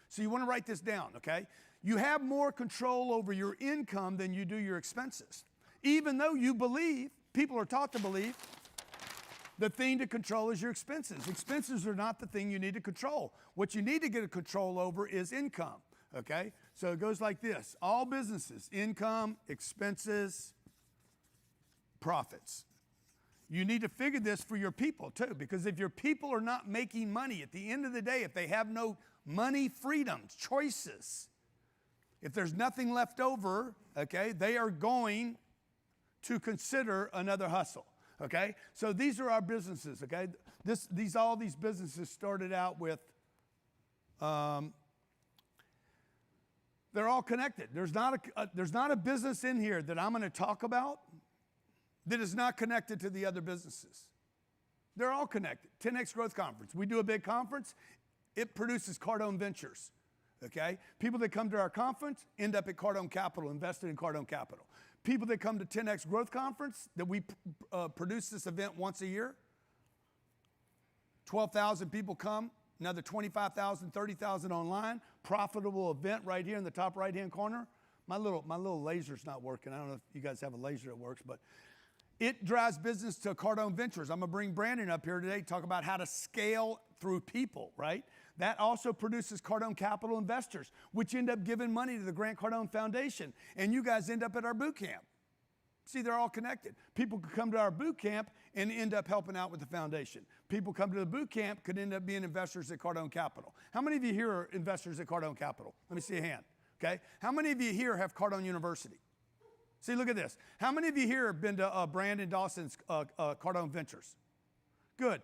So you want to write this down, okay? You have more control over your income than you do your expenses. Even though you believe, people are taught to believe, the thing to control is your expenses. Expenses are not the thing you need to control. What you need to get a control over is income, okay? So it goes like this. All businesses, income, expenses, profits. You need to figure this for your people too, because if your people are not making money, at the end of the day, if they have no money freedoms, choices, if there's nothing left over, okay, they are going to consider another hustle, okay? So these are our businesses, okay? All these businesses started out with, they're all connected. There's not a business in here that I'm going to talk about that is not connected to the other businesses. They're all connected. 10X Growth Conference. We do a big conference. It produces Cardone Ventures. Okay? People that come to our conference end up at Cardone Capital, invested in Cardone Capital. People that come to 10X Growth Conference, that we produce this event once a year, 12,000 people come, another 25,000, 30,000 online, profitable event right here in the top right-hand corner. My little laser's not working. I don't know if you guys have a laser that works, but it drives business to Cardone Ventures. I'm going to bring Brandon up here today to talk about how to scale through people, right? That also produces Cardone Capital Investors, which end up giving money to the Grant Cardone Foundation. And you guys end up at our boot camp. See, they're all connected. People could come to our boot camp and end up helping out with the foundation. People come to the boot camp could end up being investors at Cardone Capital. How many of you here are investors at Cardone Capital? Let me see a hand, okay? How many of you here have Cardone University? See, look at this. How many of you here have been to Brandon Dawson's Cardone Ventures? Good.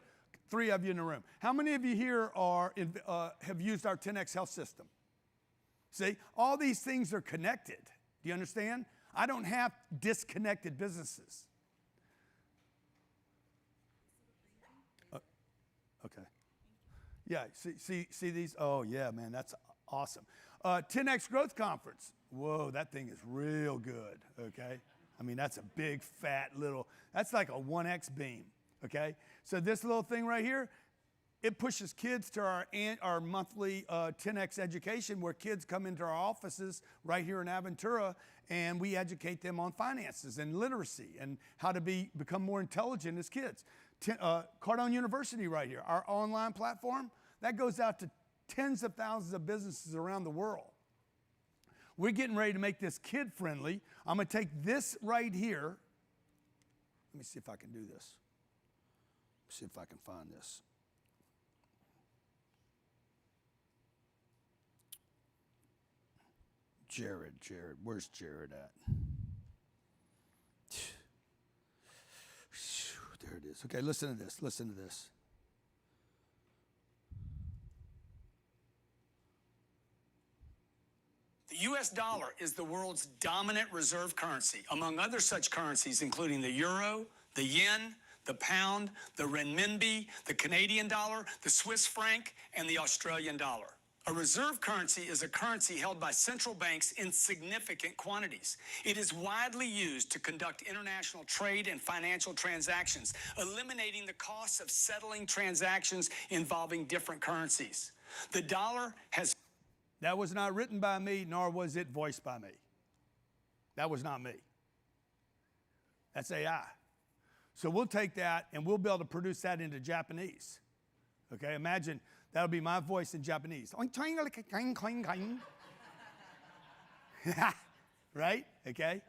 3 of you in the room. How many of you here have used our 10X health system? See, all these things are connected. Do you understand? I don't have disconnected businesses. Okay. Yeah, see these? Oh, yeah, man, that's awesome. 10X Growth Conference. Whoa, that thing is real good, okay? I mean, that's a big, fat little, that's like a 1X beam, okay? So this little thing right here, it pushes kids to our monthly 10X education, where kids come into our offices right here in Aventura, and we educate them on finances and literacy and how to become more intelligent as kids. Cardone University right here, our online platform, that goes out to tens of thousands of businesses around the world. We're getting ready to make this kid-friendly. I'm going to take this right here. Let me see if I can do this. See if I can find this. Jared, where's Jared at? There it is. Okay, listen to this. The U.S. dollar is the world's dominant reserve currency, among other such currencies including the euro, the yen, the pound, the renminbi, the Canadian dollar, the Swiss franc, and the Australian dollar. A reserve currency is a currency held by central banks in significant quantities. It is widely used to conduct international trade and financial transactions, eliminating the costs of settling transactions involving different currencies. The dollar has... That was not written by me, nor was it voiced by me. That was not me. That's AI. So we'll take that and we'll be able to produce that into Japanese. Okay, imagine that'll be my voice in Japanese. Right? Okay?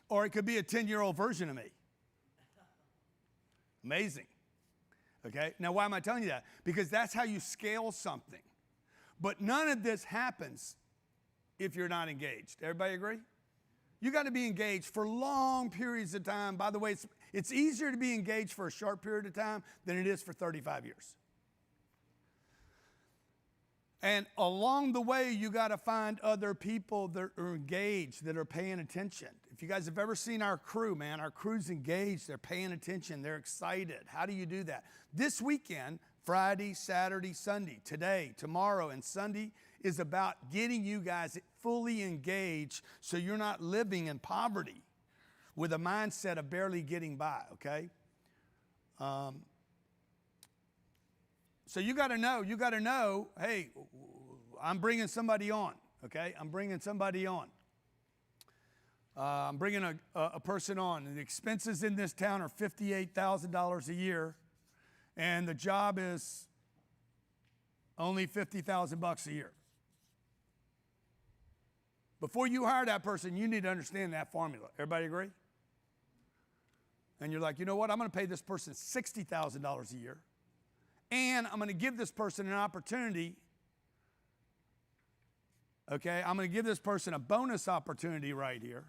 Or it could be a 10-year-old version of me. Amazing. Okay? Now, why am I telling you that? Because that's how you scale something. But none of this happens if you're not engaged. Everybody agree? You got to be engaged for long periods of time. By the way, it's easier to be engaged for a short period of time than it is for 35 years. And along the way, you got to find other people that are engaged, that are paying attention. If you guys have ever seen our crew, man, our crew's engaged. They're paying attention. They're excited. How do you do that? This weekend, Friday, Saturday, Sunday, today, tomorrow, and Sunday is about getting you guys fully engaged so you're not living in poverty with a mindset of barely getting by, okay? So you got to know, hey, I'm bringing somebody on, okay? I'm bringing somebody on. I'm bringing a person on. And the expenses in this town are $58,000 a year, and the job is only $50,000 a year. Before you hire that person, you need to understand that formula. Everybody agree? And you're like, you know what? I'm going to pay this person $60,000 a year. And I'm going to give this person an opportunity, okay? I'm going to give this person a bonus opportunity right here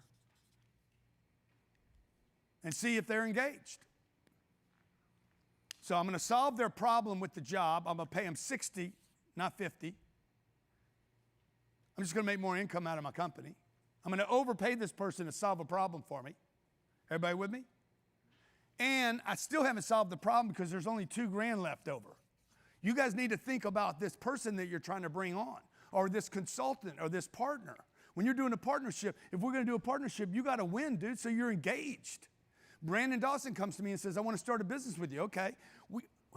and see if they're engaged. So I'm going to solve their problem with the job. I'm going to pay them 60, not 50. I'm just going to make more income out of my company. I'm going to overpay this person to solve a problem for me. Everybody with me? And I still haven't solved the problem because there's only $2,000 left over. You guys need to think about this person that you're trying to bring on, or this consultant, or this partner. When you're doing a partnership, if we're going to do a partnership, you got to win, dude, so you're engaged. Brandon Dawson comes to me and says, I want to start a business with you. Okay,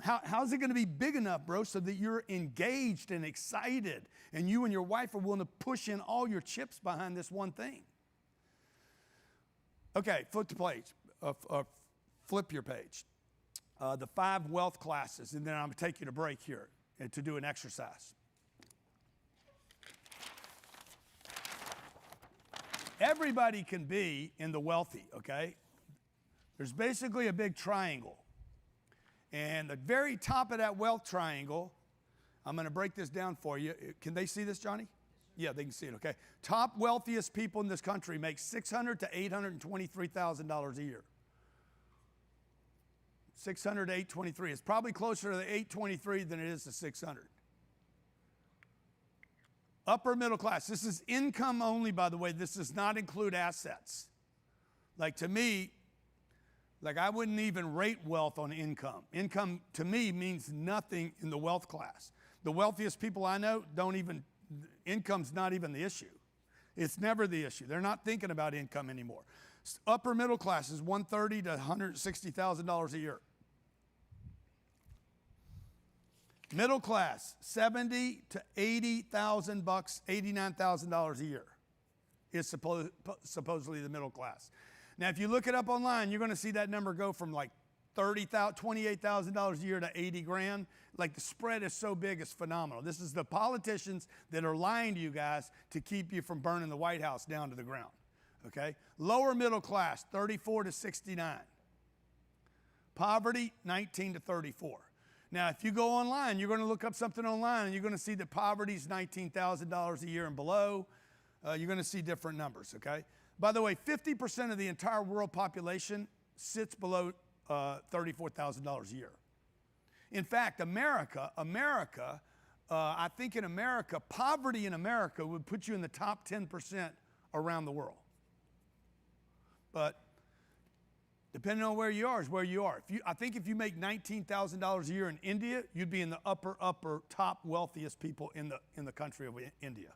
how's it going to be big enough, bro, so that you're engaged and excited, and you and your wife are willing to push in all your chips behind this one thing? Okay, flip the page. Flip your page. The 5 wealth classes, and then I'm going to take you to break here and to do an exercise. Everybody can be in the wealthy, okay? There's basically a big triangle. And the very top of that wealth triangle, I'm going to break this down for you. Can they see this, Johnny? Yeah, they can see it, okay? Top wealthiest people in this country make $600,000 to $823,000 a year. 600 to 823. It's probably closer to the 823 than it is to 600. Upper middle class. This is income only, by the way. This does not include assets. Like, to me, like, I wouldn't even rate wealth on income. Income, to me, means nothing in the wealth class. The wealthiest people I know income's not even the issue. It's never the issue. They're not thinking about income anymore. Upper middle class is $130,000 to $160,000 a year. Middle class, $70,000 to $80,000, $89,000 a year is supposedly the middle class. Now, if you look it up online, you're going to see that number go from like $28,000 a year to $80,000. Like, the spread is so big, it's phenomenal. This is the politicians that are lying to you guys to keep you from burning the White House down to the ground. Okay? Lower middle class, 34 to 69. Poverty, 19 to 34. Now, if you go online, you're going to look up something online, and you're going to see that poverty is $19,000 a year and below. You're going to see different numbers, okay? By the way, 50% of the entire world population sits below $34,000 a year. In fact, I think in America, poverty in America would put you in the top 10% around the world. But depending on where you are is where you are. I think if you make $19,000 a year in India, you'd be in the upper top wealthiest people in the country of India.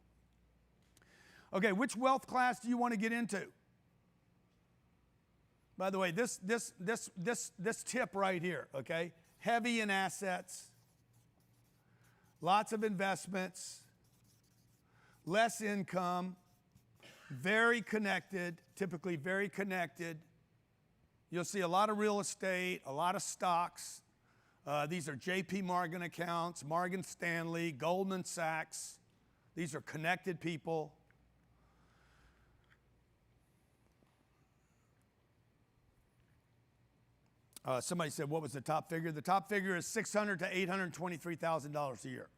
Okay, which wealth class do you want to get into? By the way, this tip right here, okay? Heavy in assets, lots of investments, less income, very connected, typically very connected. You'll see a lot of real estate, a lot of stocks. These are JP Morgan accounts, Morgan Stanley, Goldman Sachs. These are connected people. Somebody said, what was the top figure? The top figure is $600,000 to $823,000 a year.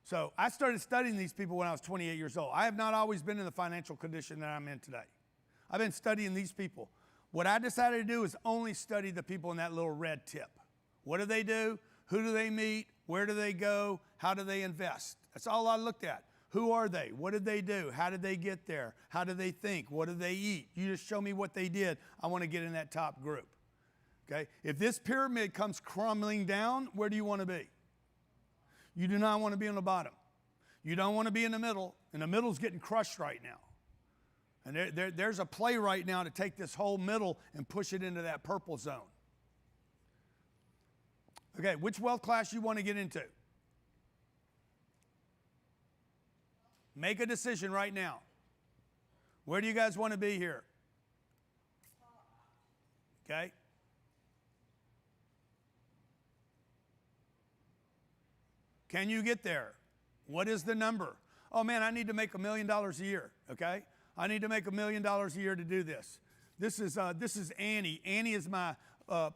So I started studying these people when I was 28 years old. I have not always been in the financial condition that I'm in today. I've been studying these people. What I decided to do is only study the people in that little red tip. What do they do? Who do they meet? Where do they go? How do they invest? That's all I looked at. Who are they? What did they do? How did they get there? How do they think? What do they eat? You just show me what they did. I want to get in that top group. Okay? If this pyramid comes crumbling down, where do you want to be? You do not want to be on the bottom. You don't want to be in the middle, and the middle's getting crushed right now. And there's a play right now to take this whole middle and push it into that purple zone. Okay, which wealth class you want to get into? Make a decision right now. Where do you guys want to be here? Okay? Can you get there? What is the number? Oh man, I need to make $1 million a year, okay? I need to make $1 million a year to do this. This is Annie. Annie is my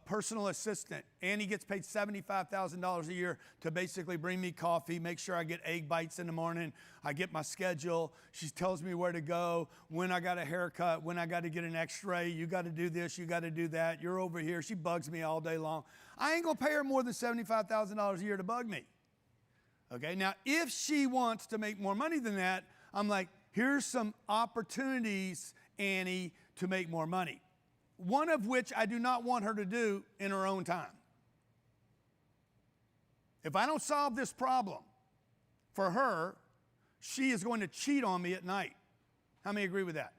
personal assistant. Annie gets paid $75,000 a year to basically bring me coffee, make sure I get egg bites in the morning. I get my schedule. She tells me where to go, when I got a haircut, when I got to get an x-ray. You got to do this, you got to do that. You're over here. She bugs me all day long. I ain't going to pay her more than $75,000 a year to bug me. Okay, now if she wants to make more money than that, I'm like, here's some opportunities, Annie, to make more money. One of which I do not want her to do in her own time. If I don't solve this problem for her, she is going to cheat on me at night. How many agree with that?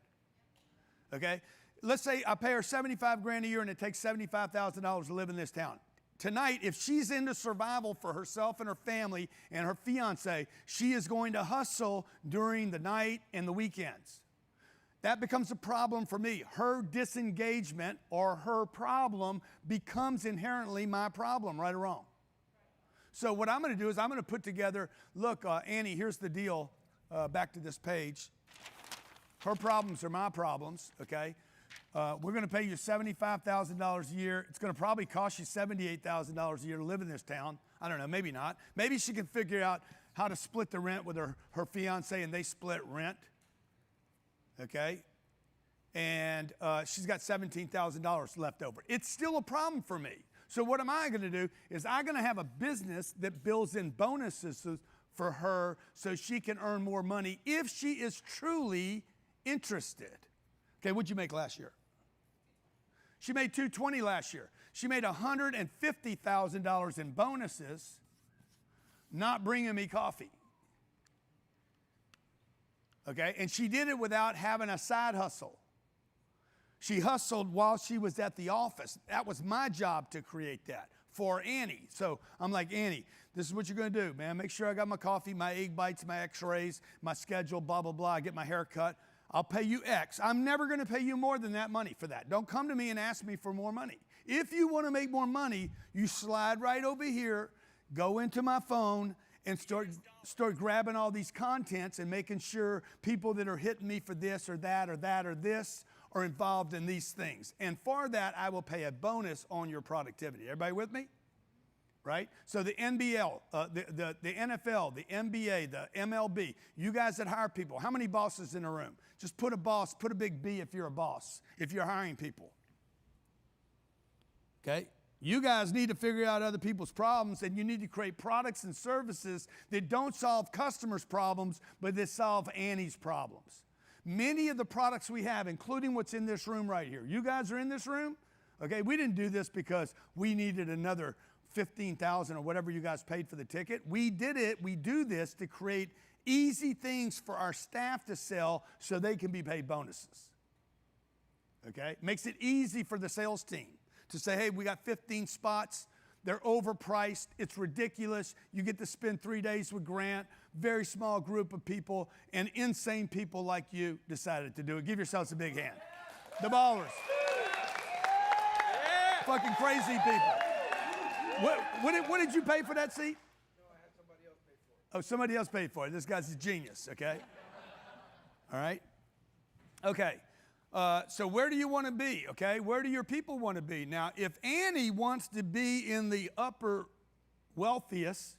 Okay? Let's say I pay her 75 grand a year and it takes $75,000 to live in this town. Tonight, if she's into survival for herself and her family and her fiance, she is going to hustle during the night and the weekends. That becomes a problem for me. Her disengagement or her problem becomes inherently my problem, right or wrong. So what I'm going to do is I'm going to put together, look, Annie, here's the deal. Back to this page. Her problems are my problems, okay? We're going to pay you $75,000 a year. It's going to probably cost you $78,000 a year to live in this town. I don't know, maybe not. Maybe she can figure out how to split the rent with her fiance and they split rent, okay? And she's got $17,000 left over. It's still a problem for me. So what am I going to do is I'm going to have a business that builds in bonuses for her so she can earn more money if she is truly interested. Okay, what'd you make last year? She made $220 last year. She made $150,000 in bonuses, not bringing me coffee. Okay, and she did it without having a side hustle. She hustled while she was at the office. That was my job to create that for Annie. So I'm like, Annie, this is what you're going to do, man. Make sure I got my coffee, my egg bites, my x-rays, my schedule, blah, blah, blah. I get my hair cut. I'll pay you X. I'm never going to pay you more than that money for that. Don't come to me and ask me for more money. If you want to make more money, you slide right over here, go into my phone, and start grabbing all these contents and making sure people that are hitting me for this or that or that or this are involved in these things. And for that, I will pay a bonus on your productivity. Everybody with me? Right? So the NBL, the NFL, the NBA, the MLB, you guys that hire people, how many bosses in a room? Just put a boss, put a big B if you're a boss, if you're hiring people. Okay? You guys need to figure out other people's problems, and you need to create products and services that don't solve customers' problems, but that solve Annie's problems. Many of the products we have, including what's in this room right here, you guys are in this room, okay? We didn't do this because we needed another $15,000 or whatever you guys paid for the ticket. We did it, we do this to create easy things for our staff to sell so they can be paid bonuses. Okay? Makes it easy for the sales team to say, hey, we got 15 spots. They're overpriced. It's ridiculous. You get to spend 3 days with Grant. Very small group of people, and insane people like you decided to do it. Give yourselves a big hand. The ballers. Yeah. Fucking crazy people. What did you pay for that seat? No, I had somebody else pay for it. Oh, somebody else paid for it. This guy's a genius, okay? All right? Okay. So where do you want to be, okay? Where do your people want to be? Now, if Annie wants to be in the upper wealthiest,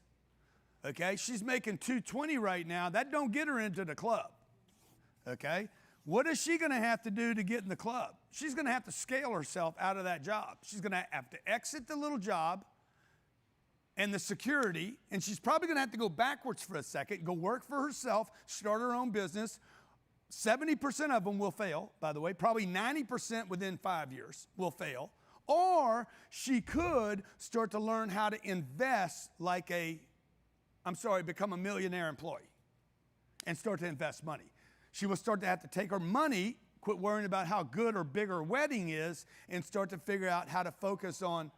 okay, she's making $220 right now. That don't get her into the club, okay? What is she going to have to do to get in the club? She's going to have to scale herself out of that job. She's going to have to exit the little job and the security, and she's probably going to have to go backwards for a second, go work for herself, start her own business. 70% of them will fail, by the way. Probably 90% within 5 years will fail. Or she could start to learn how to invest like become a millionaire employee and start to invest money. She will start to have to take her money, quit worrying about how good or big her wedding is, and start to figure out how to focus on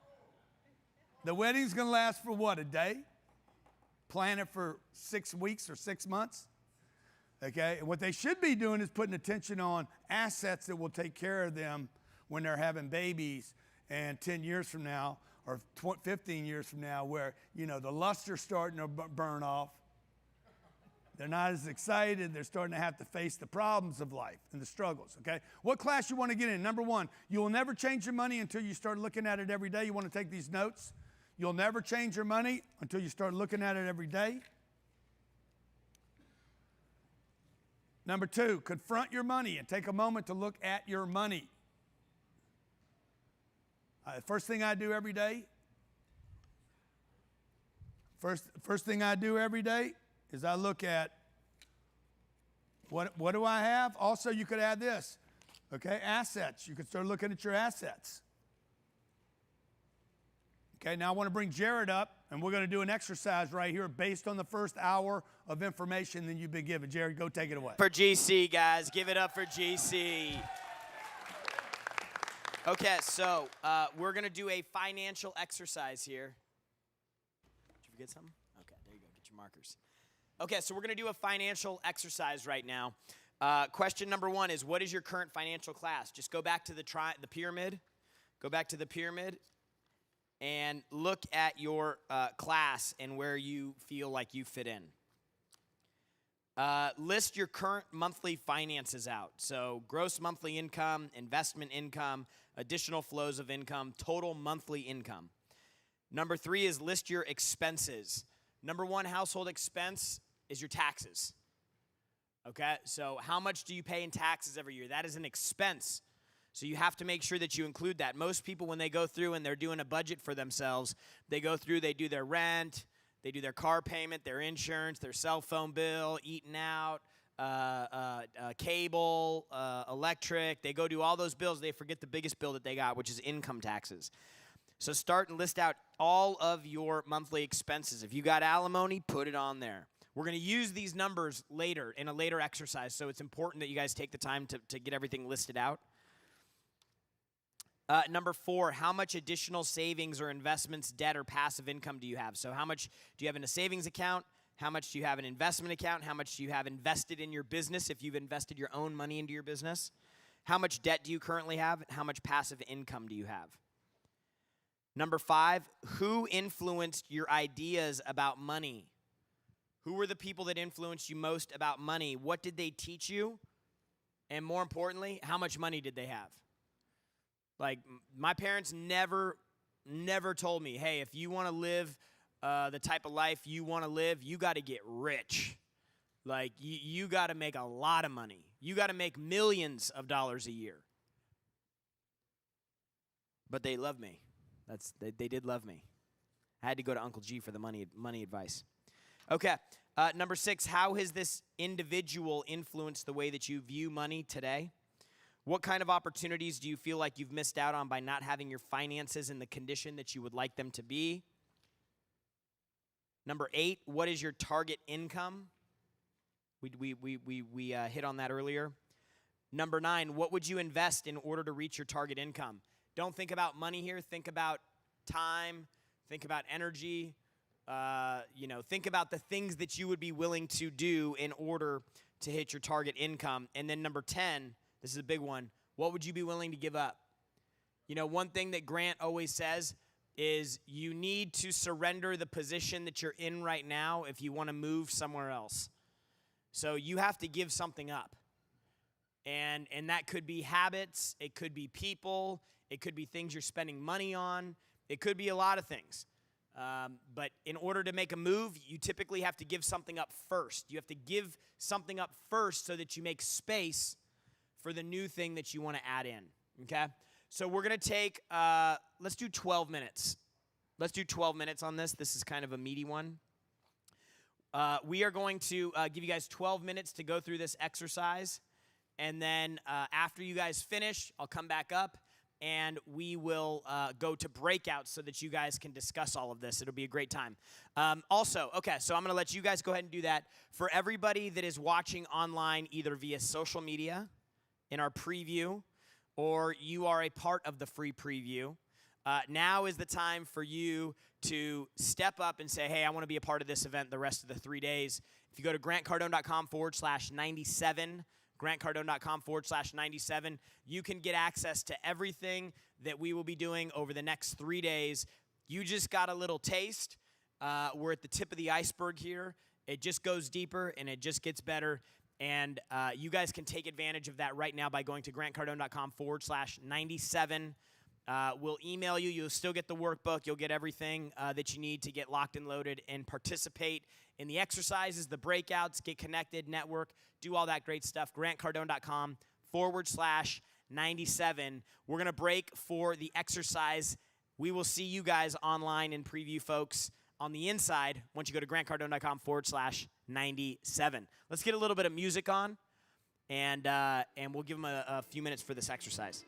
the wedding's going to last for what, a day? Plan it for 6 weeks or 6 months. Okay, and what they should be doing is putting attention on assets that will take care of them when they're having babies, and 10 years from now or 15 years from now, where, you know, the luster's starting to burn off. They're not as excited. They're starting to have to face the problems of life and the struggles, okay? What class you want to get in? Number one, you will never change your money until you start looking at it every day. You want to take these notes? You'll never change your money until you start looking at it every day. Number two, confront your money and take a moment to look at your money. First thing I do every day, first thing I do every day is I look at what do I have? Also, you could add this. Okay, assets. You can start looking at your assets. Okay, now I want to bring Jared up, and we're going to do an exercise right here based on the first hour of information that you've been given. Jared, go take it away. For GC, guys. Give it up for GC. Okay, so we're going to do a financial exercise here. Did you forget something? Okay, there you go. Get your markers. Okay, so we're going to do a financial exercise right now. Question number 1 is, what is your current financial class? Just go back to the pyramid. Go back to the pyramid and look at your class and where you feel like you fit in. List your current monthly finances out. So gross monthly income, investment income, additional flows of income, total monthly income. Number 3 is list your expenses. Number 1 household expense is your taxes. Okay, so how much do you pay in taxes every year? That is an expense. So you have to make sure that you include that. Most people, when they go through and they're doing a budget for themselves, they go through, they do their rent, they do their car payment, their insurance, their cell phone bill, eating out, cable, electric. They go do all those bills. They forget the biggest bill that they got, which is income taxes. So start and list out all of your monthly expenses. If you got alimony, put it on there. We're going to use these numbers later in a later exercise, so it's important that you guys take the time to get everything listed out. Number 4, how much additional savings or investments, debt, or passive income do you have? So how much do you have in a savings account? How much do you have in an investment account? How much do you have invested in your business if you've invested your own money into your business? How much debt do you currently have? How much passive income do you have? Number 5, who influenced your ideas about money? Who were the people that influenced you most about money? What did they teach you? And more importantly, how much money did they have? Like, my parents never told me, hey, if you want to live the type of life you want to live, you got to get rich. Like, you got to make a lot of money. You got to make millions of dollars a year. But they loved me. They did love me. I had to go to Uncle G for the money advice. Okay, number 6, how has this individual influenced the way that you view money today? What kind of opportunities do you feel like you've missed out on by not having your finances in the condition that you would like them to be? Number 8, what is your target income? We hit on that earlier. Number 9, what would you invest in order to reach your target income? Don't think about money here. Think about time. Think about energy. Think about the things that you would be willing to do in order to hit your target income. And then number 10, this is a big one. What would you be willing to give up? You know, one thing that Grant always says is you need to surrender the position that you're in right now if you want to move somewhere else. So you have to give something up. And that could be habits. It could be people. It could be things you're spending money on. It could be a lot of things. But in order to make a move, you typically have to give something up first. You have to give something up first so that you make space for the new thing that you want to add in, okay? So we're going to take, let's do 12 minutes. Let's do 12 minutes on this. This is kind of a meaty one. We are going to give you guys 12 minutes to go through this exercise. And then after you guys finish, I'll come back up and we will go to breakouts so that you guys can discuss all of this. It'll be a great time. Also, okay, so I'm going to let you guys go ahead and do that. For everybody that is watching online, either via social media, in our preview, or you are a part of the free preview, now is the time for you to step up and say, hey, I want to be a part of this event the rest of the 3 days. If you go to grantcardone.com/97, grantcardone.com/97, you can get access to everything that we will be doing over the next 3 days. You just got a little taste. We're at the tip of the iceberg here. It just goes deeper and it just gets better. And you guys can take advantage of that right now by going to grantcardone.com/97. We'll email you. You'll still get the workbook. You'll get everything that you need to get locked and loaded and participate in the exercises, the breakouts, get connected, network, do all that great stuff. grantcardone.com/97. We're going to break for the exercise. We will see you guys online in preview, folks, on the inside once you go to grantcardone.com/97. Let's get a little bit of music on. and we'll give them a few minutes for this exercise.